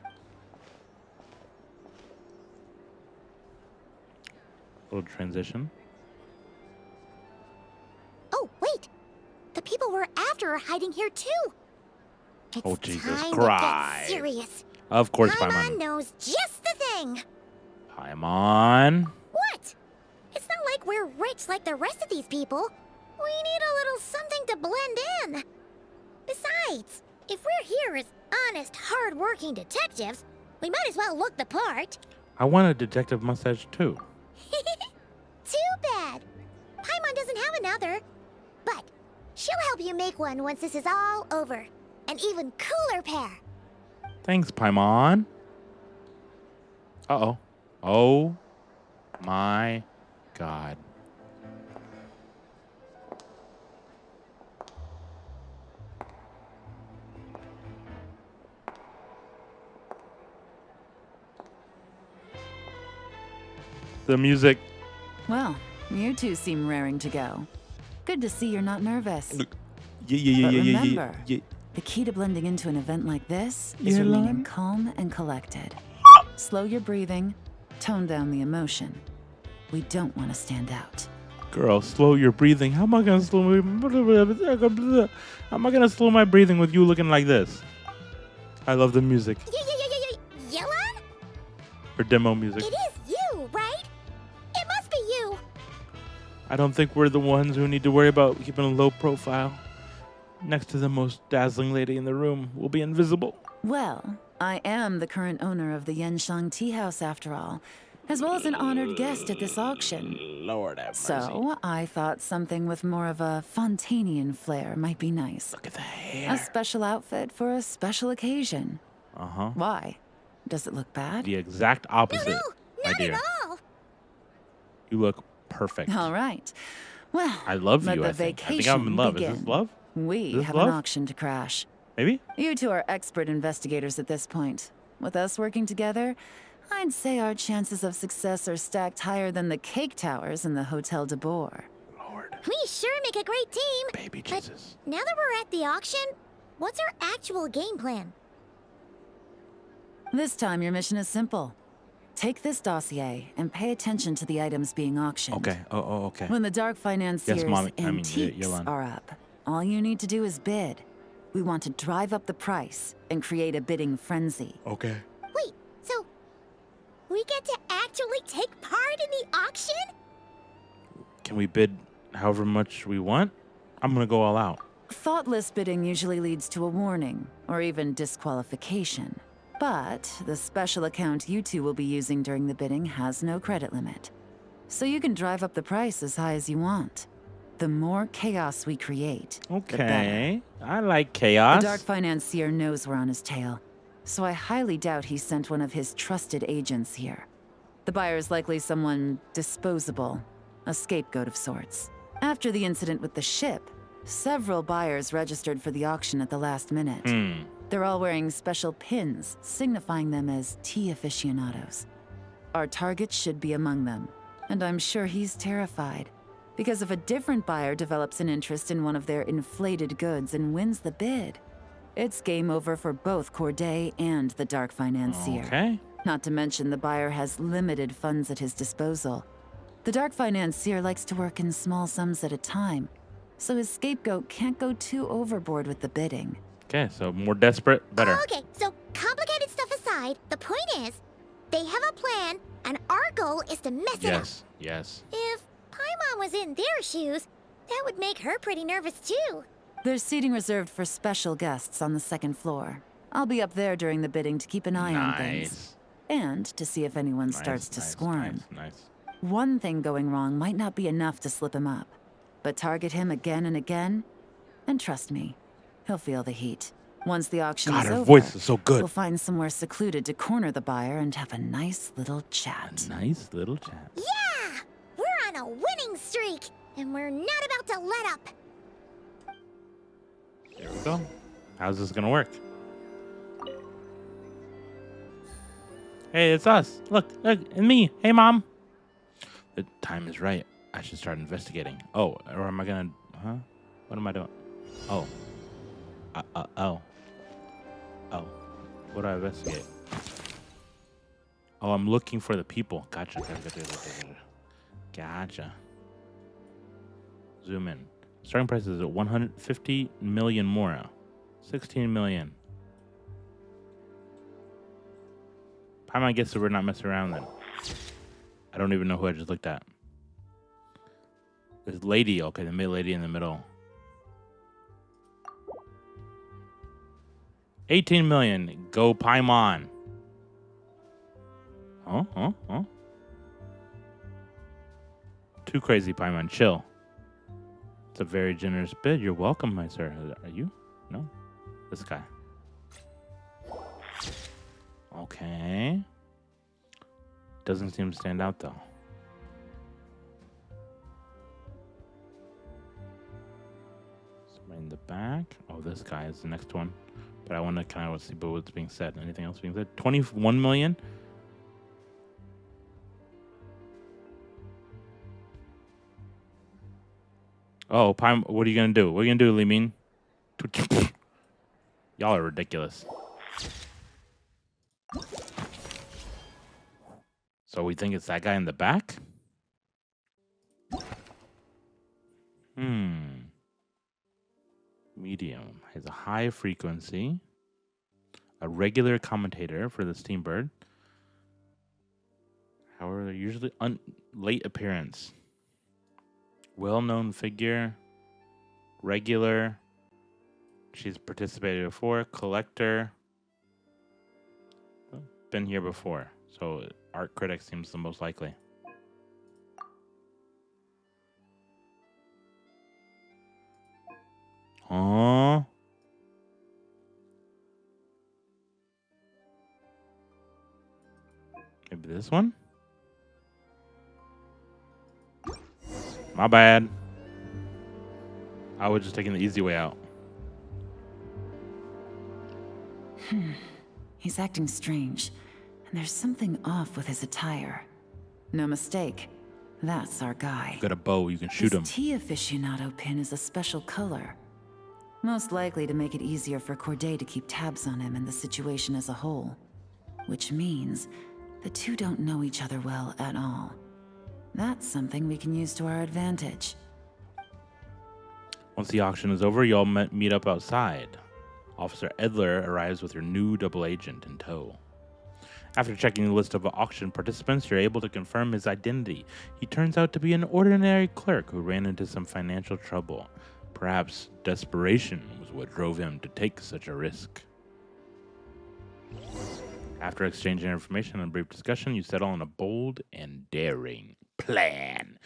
Little transition. Oh, wait. The people we're after are hiding here too. It's Oh, Jesus time Christ. to get serious. Of course, Paimon Paimon. knows just the thing. Paimon. What? It's not like we're rich like the rest of these people. We need a little something to blend in. Besides, if we're here as honest, hard-working detectives, We might as well look the part. I want a detective mustache too. Too bad. Paimon doesn't have another. But she'll help you make one once this is all over. An even cooler pair. Thanks, Paimon. Uh-oh. Oh my god. The music. Well, you two seem raring to go. Good to see you're not nervous. Yeah. But remember, the key to blending into an event like this is Yelan? remaining calm and collected. Slow your breathing, tone down the emotion. We don't want to stand out. Girl, slow your breathing. How am I gonna slow my breathing with you looking like this? I love the music. Yelan? Or demo music. It is you, right? It must be you. I don't think we're the ones who need to worry about keeping a low profile. Next to the most dazzling lady in the room, we'll be invisible. Well, I am the current owner of the Yenshang Tea House after all, as well as an honored guest at this auction. Lord have mercy. So, I thought something with more of a Fontainian flair might be nice. Look at the hair. A special outfit for a special occasion. Uh-huh. Why? Does it look bad? The exact opposite, No, my not dear. at all. You look perfect. All right. Well, I love let you, the I think. I think vacation I'm in love. begin. Is this love? We This have love? an auction to crash. Maybe? You two are expert investigators at this point. With us working together, I'd say our chances of success are stacked higher than the cake towers in the Hotel de Boer. Lord. We sure make a great team. Baby Jesus. Now that we're at the auction, what's our actual game plan? This time, your mission is simple. Take this dossier and pay attention to the items being auctioned. Okay. Oh, okay. When the Dark Financier's Mommy. antiques Yelan. are up, all you need to do is bid. We want to drive up the price and create a bidding frenzy. Okay. Wait, so we get to actually take part in the auction? Can we bid however much we want? I'm gonna go all out. Thoughtless bidding usually leads to a warning, or even disqualification. But the special account you two will be using during the bidding has no credit limit. So you can drive up the price as high as you want. The more chaos we create, the better. Okay. I like chaos. The Dark Financier knows we're on his tail, so I highly doubt he sent one of his trusted agents here. The buyer is likely someone disposable, a scapegoat of sorts. After the incident with the ship, several buyers registered for the auction at the last minute. They're all wearing special pins, signifying them as tea aficionados. Our target should be among them, and I'm sure he's terrified. Because if a different buyer develops an interest in one of their inflated goods and wins the bid, it's game over for both Corday and the Dark Financier. Okay. Not to mention the buyer has limited funds at his disposal. The Dark Financier likes to work in small sums at a time, so his scapegoat can't go too overboard with the bidding. Okay, so more desperate, better. Okay, so complicated stuff aside, the point is, they have a plan, and our goal is to mess it up. Yes. If Paimon was in their shoes, that would make her pretty nervous too. There's seating reserved for special guests on the second floor. I'll be up there during the bidding to keep an eye on things. And to see if anyone starts to squirm. Nice. One thing going wrong might not be enough to slip him up. But target him again and again, and trust me, he'll feel the heat. Once the auction God, is her over, voice is so good. we'll find somewhere secluded to corner the buyer and have a nice little chat. Nice little chat. Yeah! We're on a winning streak, and we're not about to let up. There we go. How's this gonna work? Hey, it's us. Look, it's me. Hey, Mom. The time is right. I should start investigating. Oh, or am I gonna... Huh? What am I doing? Oh. Oh. What do I investigate? Oh, I'm looking for the people. Gotcha. Zoom in. Starting price is at 150 million more. 16 million. Paimon gets that we're not messing around then. I don't even know who I just looked at. There's lady. Okay, the mid lady in the middle. 18 million. Go Paimon. Oh. Too crazy, Paimon. Chill. It's a very generous bid. You're welcome, my sir. Are you? No? This guy. Okay. Doesn't seem to stand out, though. Somebody in the back. Oh, this guy is the next one. But I want to kind of see what's being said. Anything else being said? 21 million? Oh, what are you going to do? What are you going to do, Li Min? Y'all are ridiculous. So we think it's that guy in the back? Medium has a high frequency. A regular commentator for the Steambird. However, they're usually late appearance. Well-known figure. Regular. She's participated before. Collector. Been here before. So art critic seems the most likely. Huh? Maybe this one? My bad. I was just taking the easy way out. He's acting strange, and there's something off with his attire. No mistake, that's our guy. You got a bow, you can shoot him. His tea aficionado pin is a special color. Most likely to make it easier for Corday to keep tabs on him and the situation as a whole. Which means the two don't know each other well at all. That's something we can use to our advantage. Once the auction is over, y'all meet up outside. Officer Edler arrives with your new double agent in tow. After checking the list of auction participants, you're able to confirm his identity. He turns out to be an ordinary clerk who ran into some financial trouble. Perhaps desperation was what drove him to take such a risk. After exchanging information and a brief discussion, you settle on a bold and daring plan.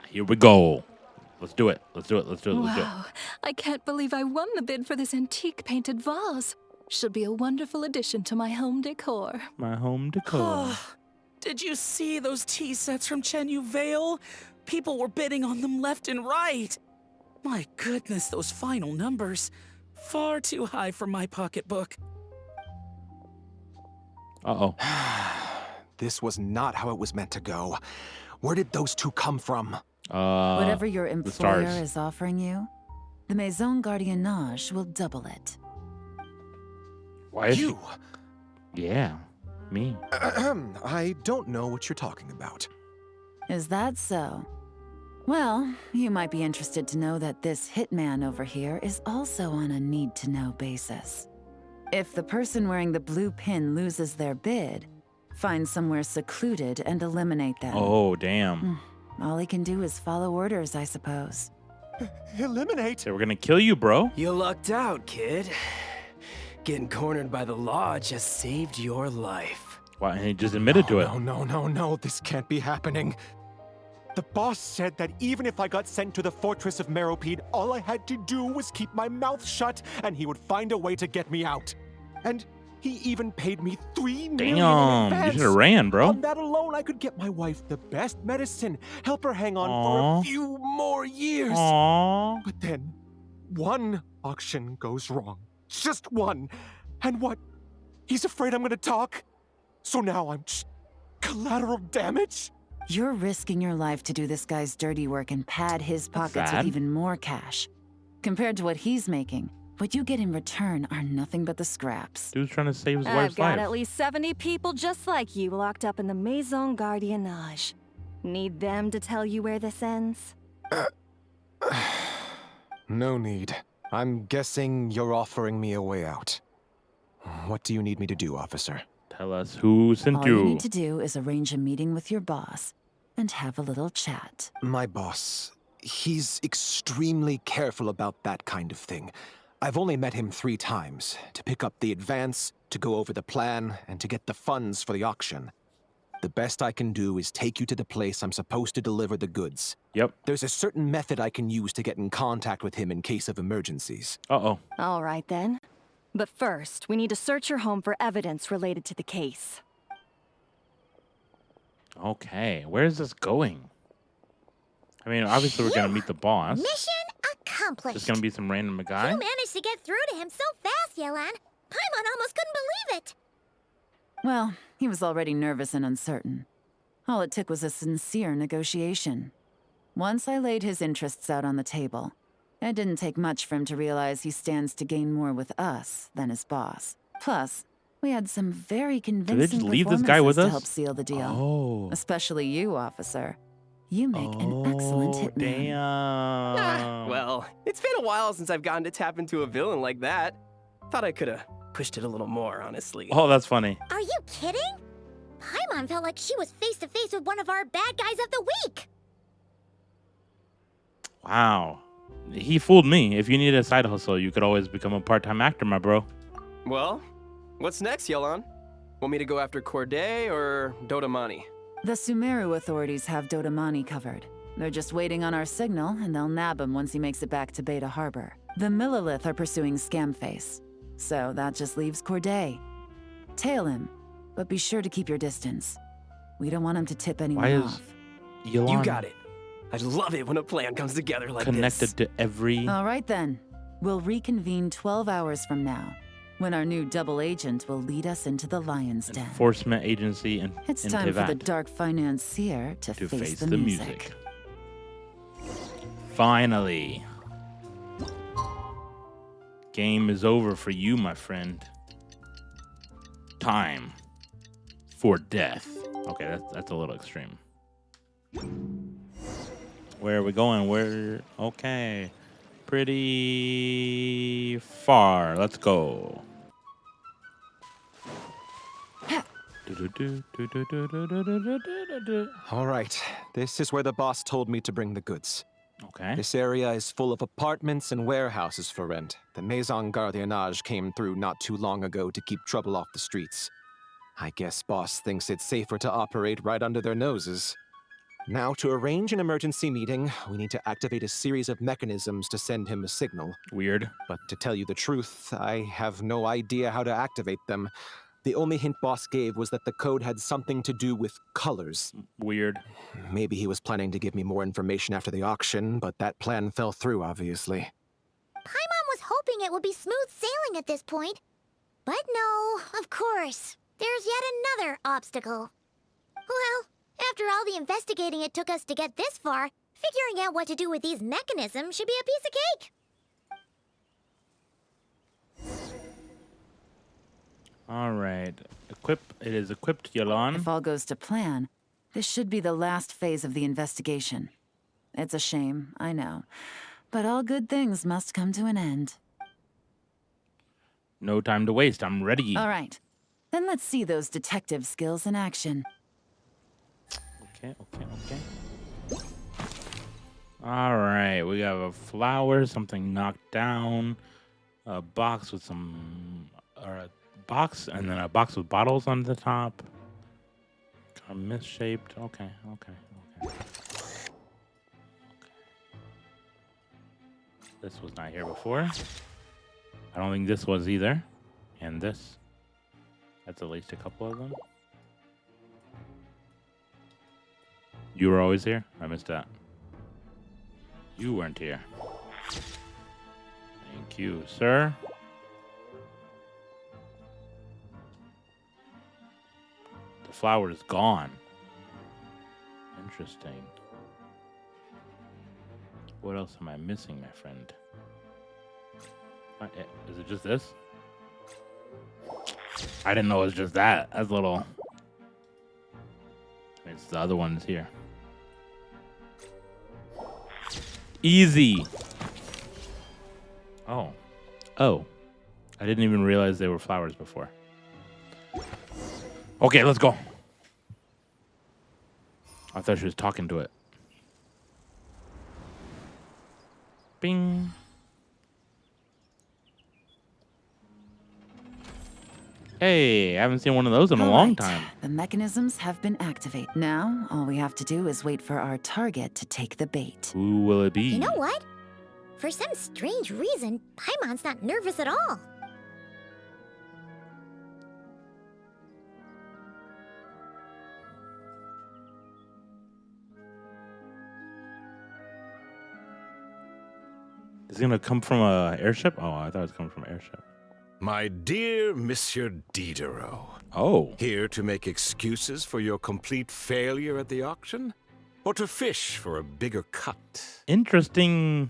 Here we go. Let's do it. Wow, I can't believe I won the bid for this antique painted vase. Should be a wonderful addition to my home decor. Did you see those tea sets from Chenyu Vale? People were bidding on them left and right. My goodness, those final numbers. Far too high for my pocketbook. Uh-oh. This was not how it was meant to go. Where did those two come from? Whatever your employer is offering you, the Maison Gardiennage will double it. Why is you? Yeah, me. I don't know what you're talking about. Is that so? Well, you might be interested to know that this hitman over here is also on a need-to-know basis. If the person wearing the blue pin loses their bid, find somewhere secluded and eliminate them. Oh, damn. All he can do is follow orders, I suppose. Eliminate? They were gonna kill you, bro. You lucked out, kid. Getting cornered by the law just saved your life. Why? He just admitted to it. No, this can't be happening. The boss said that even if I got sent to the fortress of Meropide, all I had to do was keep my mouth shut and he would find a way to get me out. And he even paid me $3 million in advance. Damn, you should have ran, bro. On that alone, I could get my wife the best medicine, help her hang on for a few more years. Aww. But then, one auction goes wrong. Just one. And what? He's afraid I'm gonna talk? So now I'm just collateral damage? You're risking your life to do this guy's dirty work and pad his pockets with even more cash. Compared to what he's making, what you get in return are nothing but the scraps. Dude's trying to save his wife's I've got life. at least 70 people just like you locked up in the Maison Gardiennage. Need them to tell you where this ends? No need. I'm guessing you're offering me a way out. What do you need me to do, officer? Tell us who sent All you. you need to do is arrange a meeting with your boss and have a little chat. My boss, he's extremely careful about that kind of thing. I've only met him 3 times, to pick up the advance, to go over the plan, and to get the funds for the auction. The best I can do is take you to the place I'm supposed to deliver the goods. Yep. There's a certain method I can use to get in contact with him in case of emergencies. Uh-oh. All right, then. But first, we need to search your home for evidence related to the case. Okay, where is this going? I mean, obviously we're gonna meet the boss. Mission accomplished. There's gonna be some random guy. You managed to get through to him so fast, Yelan. Paimon almost couldn't believe it. Well, he was already nervous and uncertain. All it took was a sincere negotiation. Once I laid his interests out on the table, it didn't take much for him to realize he stands to gain more with us than his boss. Plus, we had some very convincing just leave this guy with performances to us? help seal the deal. Oh. Especially you, officer. You make an excellent hitman. Damn. Well, it's been a while since I've gotten to tap into a villain like that. Thought I could have pushed it a little more, honestly. Oh, that's funny. Are you kidding? Paimon felt like she was face to face with one of our bad guys of the week. Wow. He fooled me. If you need a side hustle, you could always become a part-time actor, my bro. Well, what's next, Yelan? Want me to go after Corday or Dodamani? The Sumeru authorities have Dodamani covered. They're just waiting on our signal, and they'll nab him once he makes it back to Beta Harbor. The Millilith are pursuing Scamface, so that just leaves Corday. Tail him, but be sure to keep your distance. We don't want him to tip anyone Why is off. Yelan You got it. I love it when a plan comes together like connected this. to every... All right then. We'll reconvene 12 hours from now, when our new double agent will lead us into the Lion's Den. enforcement agency in It's in time for the Tevat dark financier to face the music. Finally. Game is over for you, my friend. Time for death. Okay, that's a little extreme. Where are we going? Okay. Pretty far. Let's go. All right, this is where the boss told me to bring the goods. Okay. This area is full of apartments and warehouses for rent. The Maison Gardiennage came through not too long ago to keep trouble off the streets. I guess boss thinks it's safer to operate right under their noses. Now, to arrange an emergency meeting, we need to activate a series of mechanisms to send him a signal. Weird. But to tell you the truth, I have no idea how to activate them. The only hint boss gave was that the code had something to do with colors. Weird. Maybe he was planning to give me more information after the auction, but that plan fell through, obviously. Paimon was hoping it would be smooth sailing at this point. But no, of course. There's yet another obstacle. Well, after all the investigating it took us to get this far, figuring out what to do with these mechanisms should be a piece of cake. All right. It is equipped, Yelan. If all goes to plan, this should be the last phase of the investigation. It's a shame, I know. But all good things must come to an end. No time to waste. I'm ready. All right. Then let's see those detective skills in action. Okay. All right. We got a flower, something knocked down, a box with some... a box, and then a box with bottles on the top. Kind of misshaped. Okay. This was not here before. I don't think this was either. And this. That's at least a couple of them. You were always here? I missed that. You weren't here. Thank you, sir. The flower is gone. Interesting. What else am I missing, my friend? Is it just this? I didn't know it was just that. That's a little... It's the other ones here. Easy. Oh. I didn't even realize they were flowers before. Okay, let's go. I thought she was talking to it. Bing. Hey, I haven't seen one of those in a All long right, time. The mechanisms have been activated. Now, all we have to do is wait for our target to take the bait. Who will it be? You know what? For some strange reason, Paimon's not nervous at all. Is it gonna come from a airship? Oh, I thought it was coming from an airship. My dear Monsieur Diderot. Oh. Here to make excuses for your complete failure at the auction? Or to fish for a bigger cut? Interesting.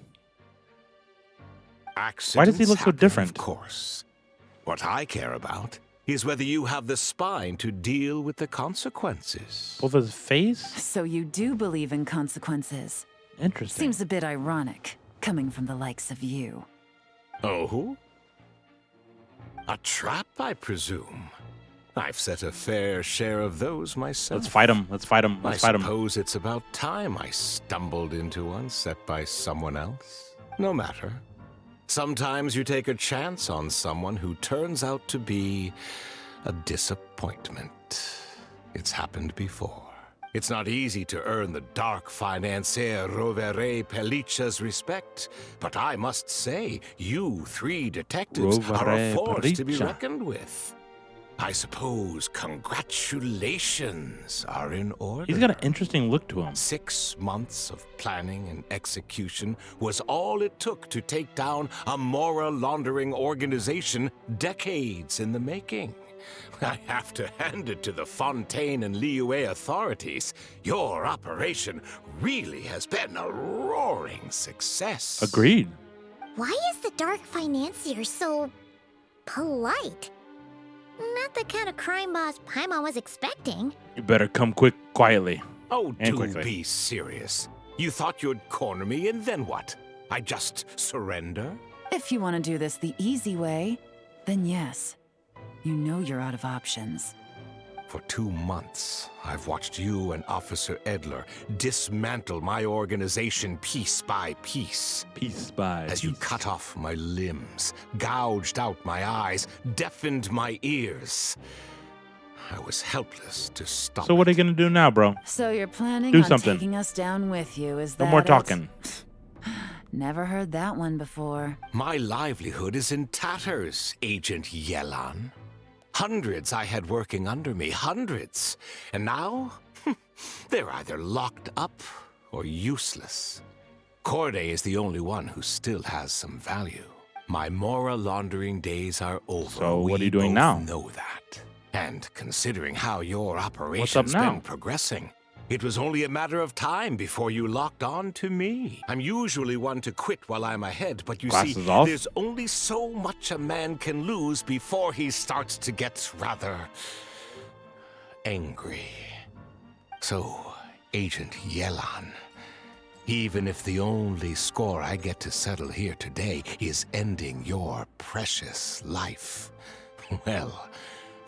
Accidents Why does he look so happen, different? Of course. What I care about is whether you have the spine to deal with the consequences. Both his face? So you do believe in consequences. Interesting. Seems a bit ironic, coming from the likes of you. Oh? A trap, I presume. I've set a fair share of those myself. Let's fight him. Let's fight him. Let's fight I him. suppose it's about time I stumbled into one set by someone else. No matter. Sometimes you take a chance on someone who turns out to be a disappointment. It's happened before. It's not easy to earn the dark financier Rovere Pelliccia's respect, but I must say, you three detectives are a Rovere force to be Pelliccia. reckoned with. I suppose congratulations are in order. He's got an interesting look to him. 6 months of planning and execution was all it took to take down a moral laundering organization decades in the making. I have to hand it to the Fontaine and Liyue authorities. Your operation really has been a roaring success. Agreed. Why is the Dark Financier so polite? Not the kind of crime boss Paimon was expecting. You better come quietly. Oh, And do quickly. be serious. You thought you'd corner me, and then what? I just surrender? If you want to do this the easy way, then yes. You know you're out of options. For 2 months, I've watched you and Officer Edler dismantle my organization piece by piece. Peace by As you peace. cut off my limbs, gouged out my eyes, deafened my ears. I was helpless to stop. So what are you gonna do now, bro? So you're planning Do on something. taking us down with you, is that No more it? talking. Never heard that one before. My livelihood is in tatters, Agent Yelan. Hundreds I had working under me, hundreds. And now, they're either locked up or useless. Corday is the only one who still has some value. My moral laundering days are over. So what are you We doing both now? know that. And considering how your What's up operation's now? been progressing, it was only a matter of time before you locked on to me. I'm usually one to quit while I'm ahead, but you Glasses see, off? there's only so much a man can lose before he starts to get rather angry. So, Agent Yelan, even if the only score I get to settle here today is ending your precious life, well,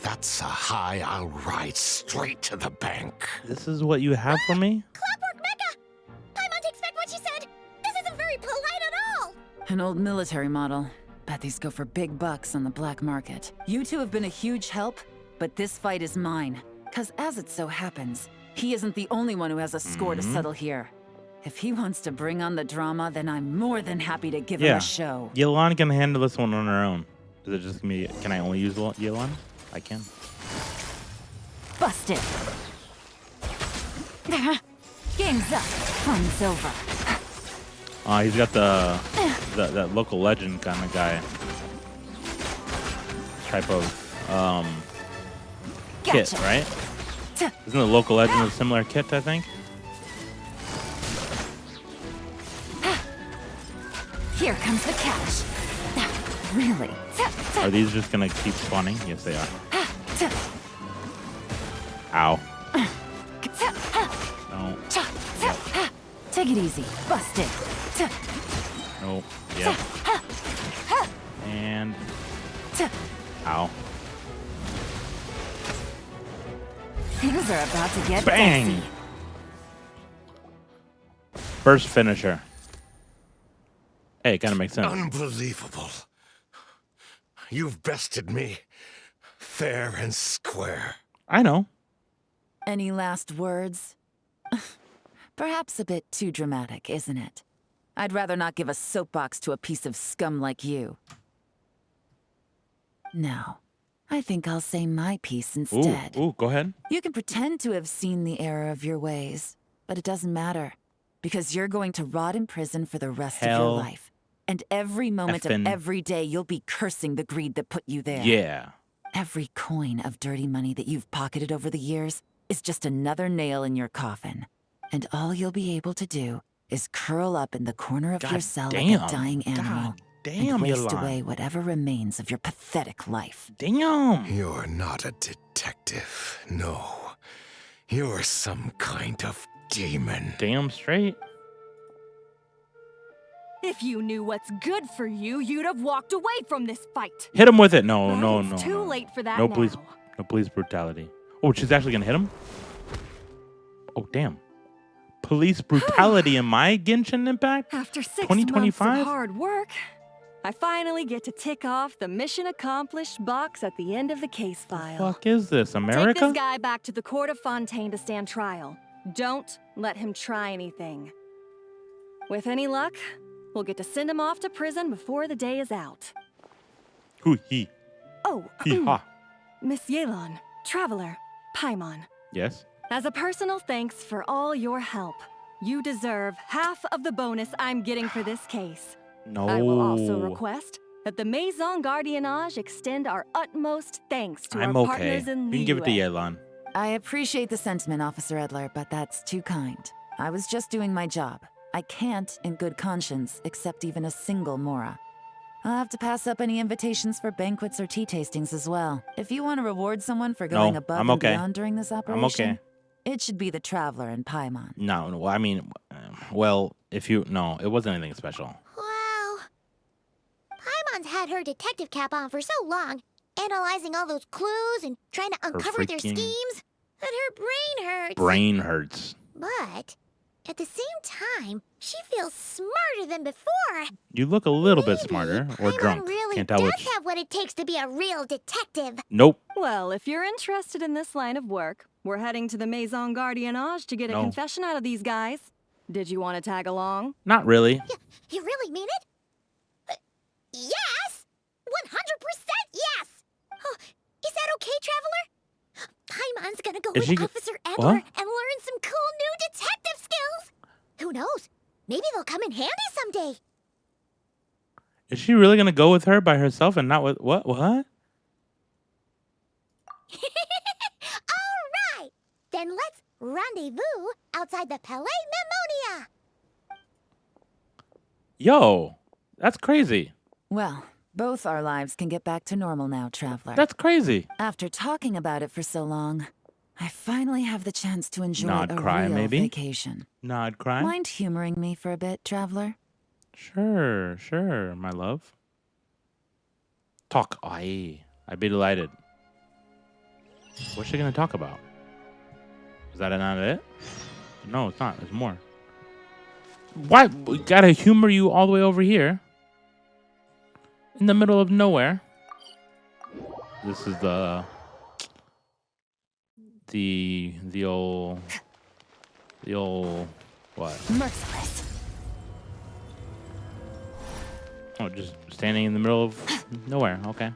that's a high I'll ride straight to the bank. This is what you have for me? Clockwork Mecha! Paimon takes back what she said! This isn't very polite at all! An old military model. Bet these go for big bucks on the black market. You two have been a huge help, but this fight is mine. 'Cause as it so happens, he isn't the only one who has a score to settle here. If he wants to bring on the drama, then I'm more than happy to give him Yeah. a show. Yelan can handle this one on her own. Is it just gonna be? Can I only use Yelan? I can. Busted! Game's up. Fun's over. He's got that local legend kind of guy. Type of kit, Gotcha. right? Isn't the local legend a similar kit, I think? Here comes the catch. Really? Are these just gonna keep spawning? Yes, they are. Ow. No. Take it easy. Busted. No. Yep. And. Ow. Things are about to get Bang! dicey. First finisher. Hey, it kind of makes sense. Unbelievable. You've bested me. fair and square. I know. Any last words? Perhaps a bit too dramatic, isn't it? I'd rather not give a soapbox to a piece of scum like you. No. I think I'll say my piece instead. Ooh, go ahead. You can pretend to have seen the error of your ways, but it doesn't matter. Because you're going to rot in prison for the rest of your life. And every moment of every day, you'll be cursing the greed that put you there. Yeah. Every coin of dirty money that you've pocketed over the years is just another nail in your coffin. And all you'll be able to do is curl up in the corner of your cell like a dying animal. And waste away whatever remains of your pathetic life. Damn. You're not a detective, no. You're some kind of demon. Damn straight. If you knew what's good for you, you'd have walked away from this fight. Hit him with it. No, But no, it's no. too no. late for that No now. police. No police brutality. Oh, she's actually gonna hit him? Oh, damn. Police brutality in my Genshin Impact? After 6 2025? months of hard work, I finally get to tick off the mission accomplished box at the end of the case file. Fuck is this, America? Take this guy back to the court of Fontaine to stand trial. Don't let him try anything. With any luck, we'll get to send him off to prison before the day is out. Who he? Oh, He ha. Miss Yelan, Traveler, Paimon. Yes. As a personal thanks for all your help, you deserve half of the bonus I'm getting for this case. No. I will also request that the Maison Gardiennage extend our utmost thanks to I'm our okay. partners in You can give it to Liyue. Yelan. I appreciate the sentiment, Officer Edler, but that's too kind. I was just doing my job. I can't, in good conscience, accept even a single Mora. I'll have to pass up any invitations for banquets or tea tastings as well. If you want to reward someone for going above I'm and okay. beyond during this operation, I'm okay. it should be the Traveler and Paimon. No, I mean, well, if you, no, it wasn't anything special. Wow. Paimon's had her detective cap on for so long, analyzing all those clues and trying to uncover their freaking- schemes, that her brain hurts. Brain hurts. But at the same time, she feels smarter than before. You look a little bit Maybe smarter or Paimon drunk. really Can't tell does which. have what it takes to be a real detective. Nope. Well, if you're interested in this line of work, we're heading to the Maison Gardiennage to get a No. confession out of these guys. Did you want to tag along? Not really. You really mean it? Yes! 100% yes! Oh, is that okay, Traveler? Paimon's gonna go Is with she Officer Edler what? and learn some cool new detective skills. Who knows? Maybe they'll come in handy someday. Is she really gonna go with her by herself and not with what? What? All right! Then let's rendezvous outside the Palais Mnemonia. Yo, that's crazy. Well, both our lives can get back to normal now, Traveler. That's crazy. After talking about it for so long, I finally have the chance to enjoy Nod a Krai, real maybe? vacation. Nod Krai? Mind humoring me for a bit, Traveler? Sure, my love. Talk. I'd be delighted. What's she gonna talk about? Is that not it? No, it's not. There's more. Why? We gotta humor you all the way over here. In the middle of nowhere. This is the old what? Merciless. Oh, just standing in the middle of nowhere. Okay.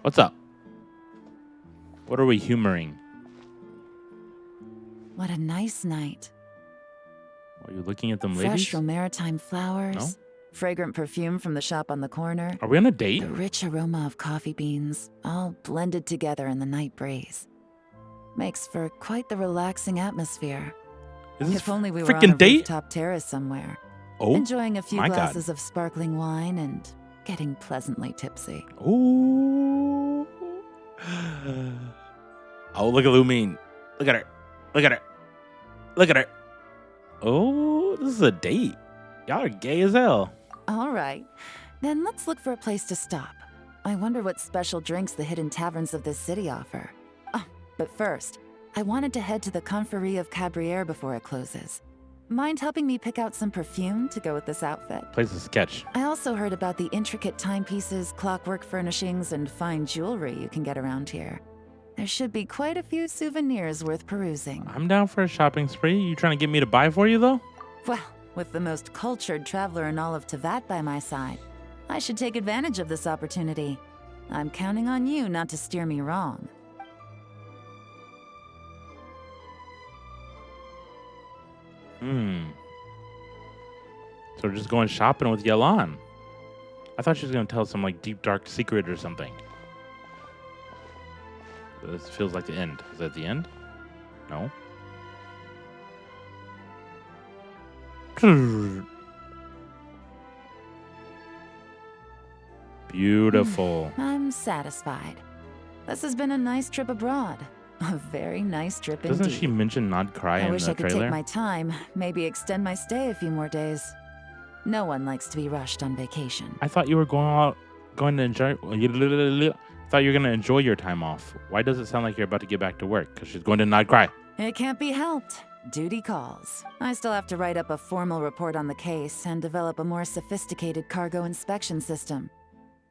What's up? What are we humoring? What a nice night. Are you looking at them Fresh ladies? from maritime flowers. No? Fragrant perfume from the shop on the corner. Are we on a date? The rich aroma of coffee beans, all blended together in the night breeze. Makes for quite the relaxing atmosphere. Is this If only we were on a freaking date? rooftop terrace somewhere. Oh, Enjoying a few my God. glasses of sparkling wine and getting pleasantly tipsy. Ooh. Oh, look at Lumine. Look at her. Look at her. Look at her. Oh, this is a date. Y'all are gay as hell. All right, then let's look for a place to stop. I wonder what special drinks the hidden taverns of this city offer. Oh, but first, I wanted to head to the Confrérie of Cabriere before it closes. mind helping me pick out some perfume to go with this outfit? Place a sketch. I also heard about the intricate timepieces, clockwork furnishings, and fine jewelry you can get around here. There should be quite a few souvenirs worth perusing. I'm down for a shopping spree. You trying to get me to buy for you, though? Well, with the most cultured traveler in all of Teyvat by my side, I should take advantage of this opportunity. I'm counting on you not to steer me wrong. So we're just going shopping with Yelan. I thought she was going to tell us some like deep dark secret or something. This feels like the end. Is that the end? No. Beautiful. I'm satisfied. This has been a nice trip abroad. A very nice trip Doesn't indeed. she mention Nod Krai I in wish the I could trailer? take my time, maybe extend my stay a few more days. No one likes to be rushed on vacation. I thought you were going to enjoy. Thought you were going to enjoy your time off. Why does it sound like you're about to get back to work? Because she's going to Nod Krai. It can't be helped. Duty calls. I still have to write up a formal report on the case and develop a more sophisticated cargo inspection system.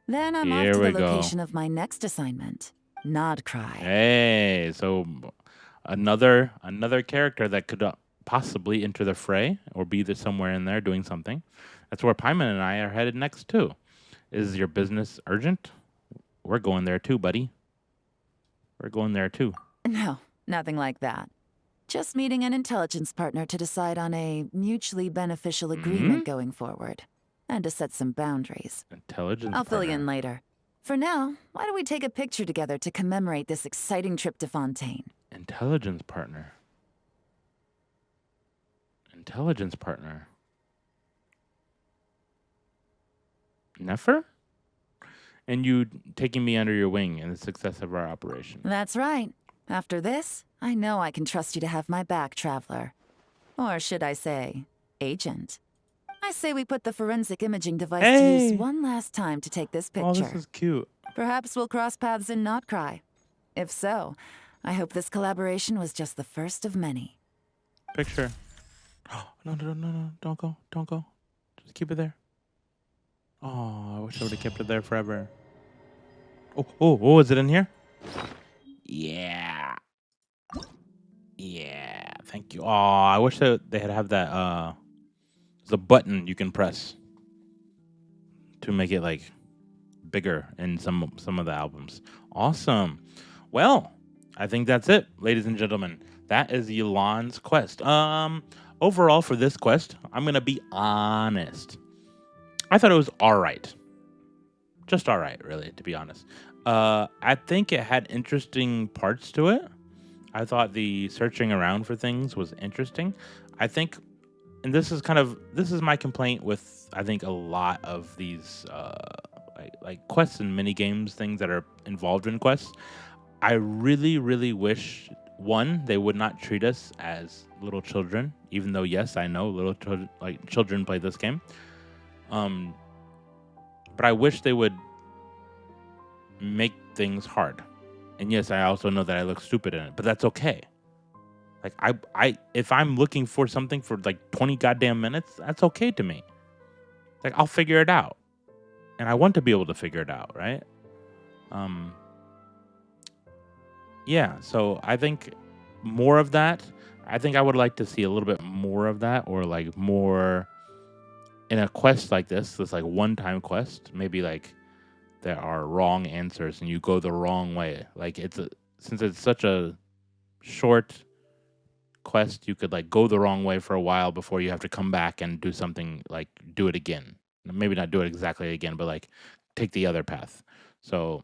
Then I'm off Here to we the go. location of my next assignment, Nod Krai. Hey, so another character that could possibly enter the fray or be there somewhere in there doing something. That's where Paimon and I are headed next too. Is your business urgent? We're going there too, buddy. We're going there too. No, nothing like that. Just meeting an intelligence partner to decide on a mutually beneficial agreement going forward. And to set some boundaries. Intelligence I'll fill you partner. in later. For now, why don't we take a picture together to commemorate this exciting trip to Fontaine? Intelligence partner. Intelligence partner. Nefer? And you taking me under your wing in the success of our operation. That's right. After this, I know I can trust you to have my back, Traveler. Or should I say, Agent. I say we put the forensic imaging device to Hey! use one last time to take this Oh, picture. this is cute. Perhaps we'll cross paths in Nod Krai. If so, I hope this collaboration was just the first of many. Picture. No, don't go. Don't go. Just keep it there. Oh, I wish I would have kept it there forever. Oh, is it in here? Yeah. Yeah, thank you. Oh, I wish that they had have that, there's a button you can press to make it, like, bigger in some of the albums. Awesome. Well, I think that's it, ladies and gentlemen. That is Yelan's quest. Overall for this quest, I'm gonna be honest. I thought it was all right. Just all right, really, to be honest. I think it had interesting parts to it. I thought the searching around for things was interesting. I think, and this is my complaint with, I think, a lot of these like quests and mini games, things that are involved in quests. I really, really wish, one, they would not treat us as little children, even though, yes, I know little children play this game. But I wish they would make things hard. And yes, I also know that I look stupid in it, but that's okay. Like I if I'm looking for something for like 20 goddamn minutes, that's okay to me. Like I'll figure it out. And I want to be able to figure it out, right? Yeah, so I think more of that. I think I would like to see a little bit more of that, or like more in a quest like this like one-time quest. Maybe like there are wrong answers and you go the wrong way. Like since it's such a short quest, you could like go the wrong way for a while before you have to come back and do something, like do it again. Maybe not do it exactly again, but like take the other path. So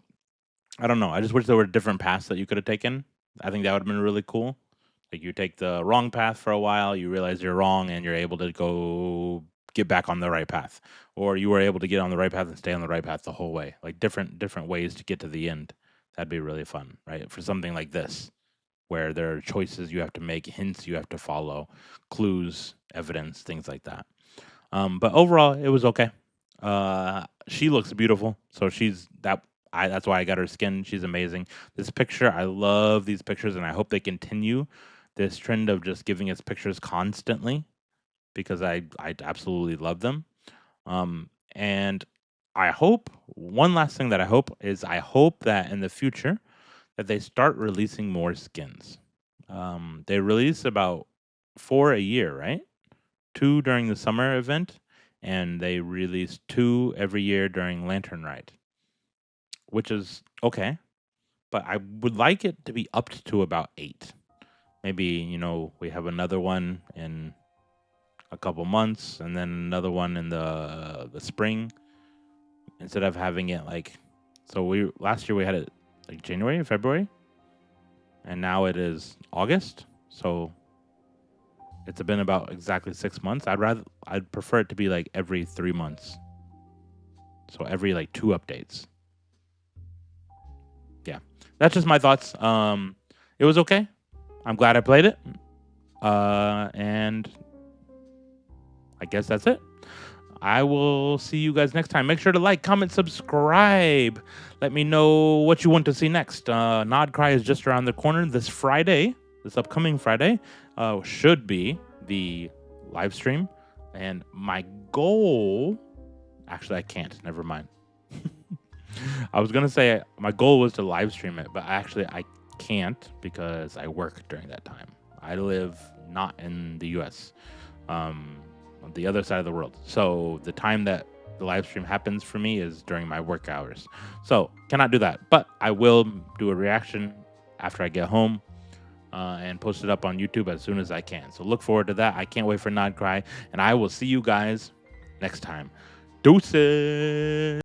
I don't know. I just wish there were different paths that you could have taken. I think that would have been really cool. Like you take the wrong path for a while, you realize you're wrong, and you're able to go get back on the right path. Or you were able to get on the right path and stay on the right path the whole way. Like different ways to get to the end. That'd be really fun, right? For something like this, where there are choices you have to make, hints you have to follow, clues, evidence, things like that. But overall, it was okay. She looks beautiful, so that's why I got her skin. She's amazing. This picture, I love these pictures, and I hope they continue this trend of just giving us pictures constantly. because I absolutely love them. And I hope, one last thing that I hope is, I hope that in the future that they start releasing more skins. They release about 4 a year, right? 2 during the summer event, and they release 2 every year during Lantern Rite, which is okay. But I would like it to be upped to about 8. Maybe, you know, we have another one in a couple months, and then another one in the spring, instead of having it like, so last year we had it like January or February, and now it is August. So it's been about exactly 6 months. I'd prefer it to be like every 3 months. So every like 2 updates. Yeah, that's just my thoughts. It was okay. I'm glad I played it. And I guess that's it. I will see you guys next time. Make sure to like, comment, subscribe. Let me know what you want to see next. Nod Krai is just around the corner. This Friday, this upcoming Friday, should be the live stream. And my goal... Actually, I can't. Never mind. I was going to say my goal was to live stream it, but actually I can't because I work during that time. I live not in the U.S., on the other side of the world. So the time that the live stream happens for me is during my work hours. So cannot do that, but I will do a reaction after I get home and post it up on YouTube as soon as I can. So look forward to that. I can't wait for Nod Krai, and I will see you guys next time. Deuces!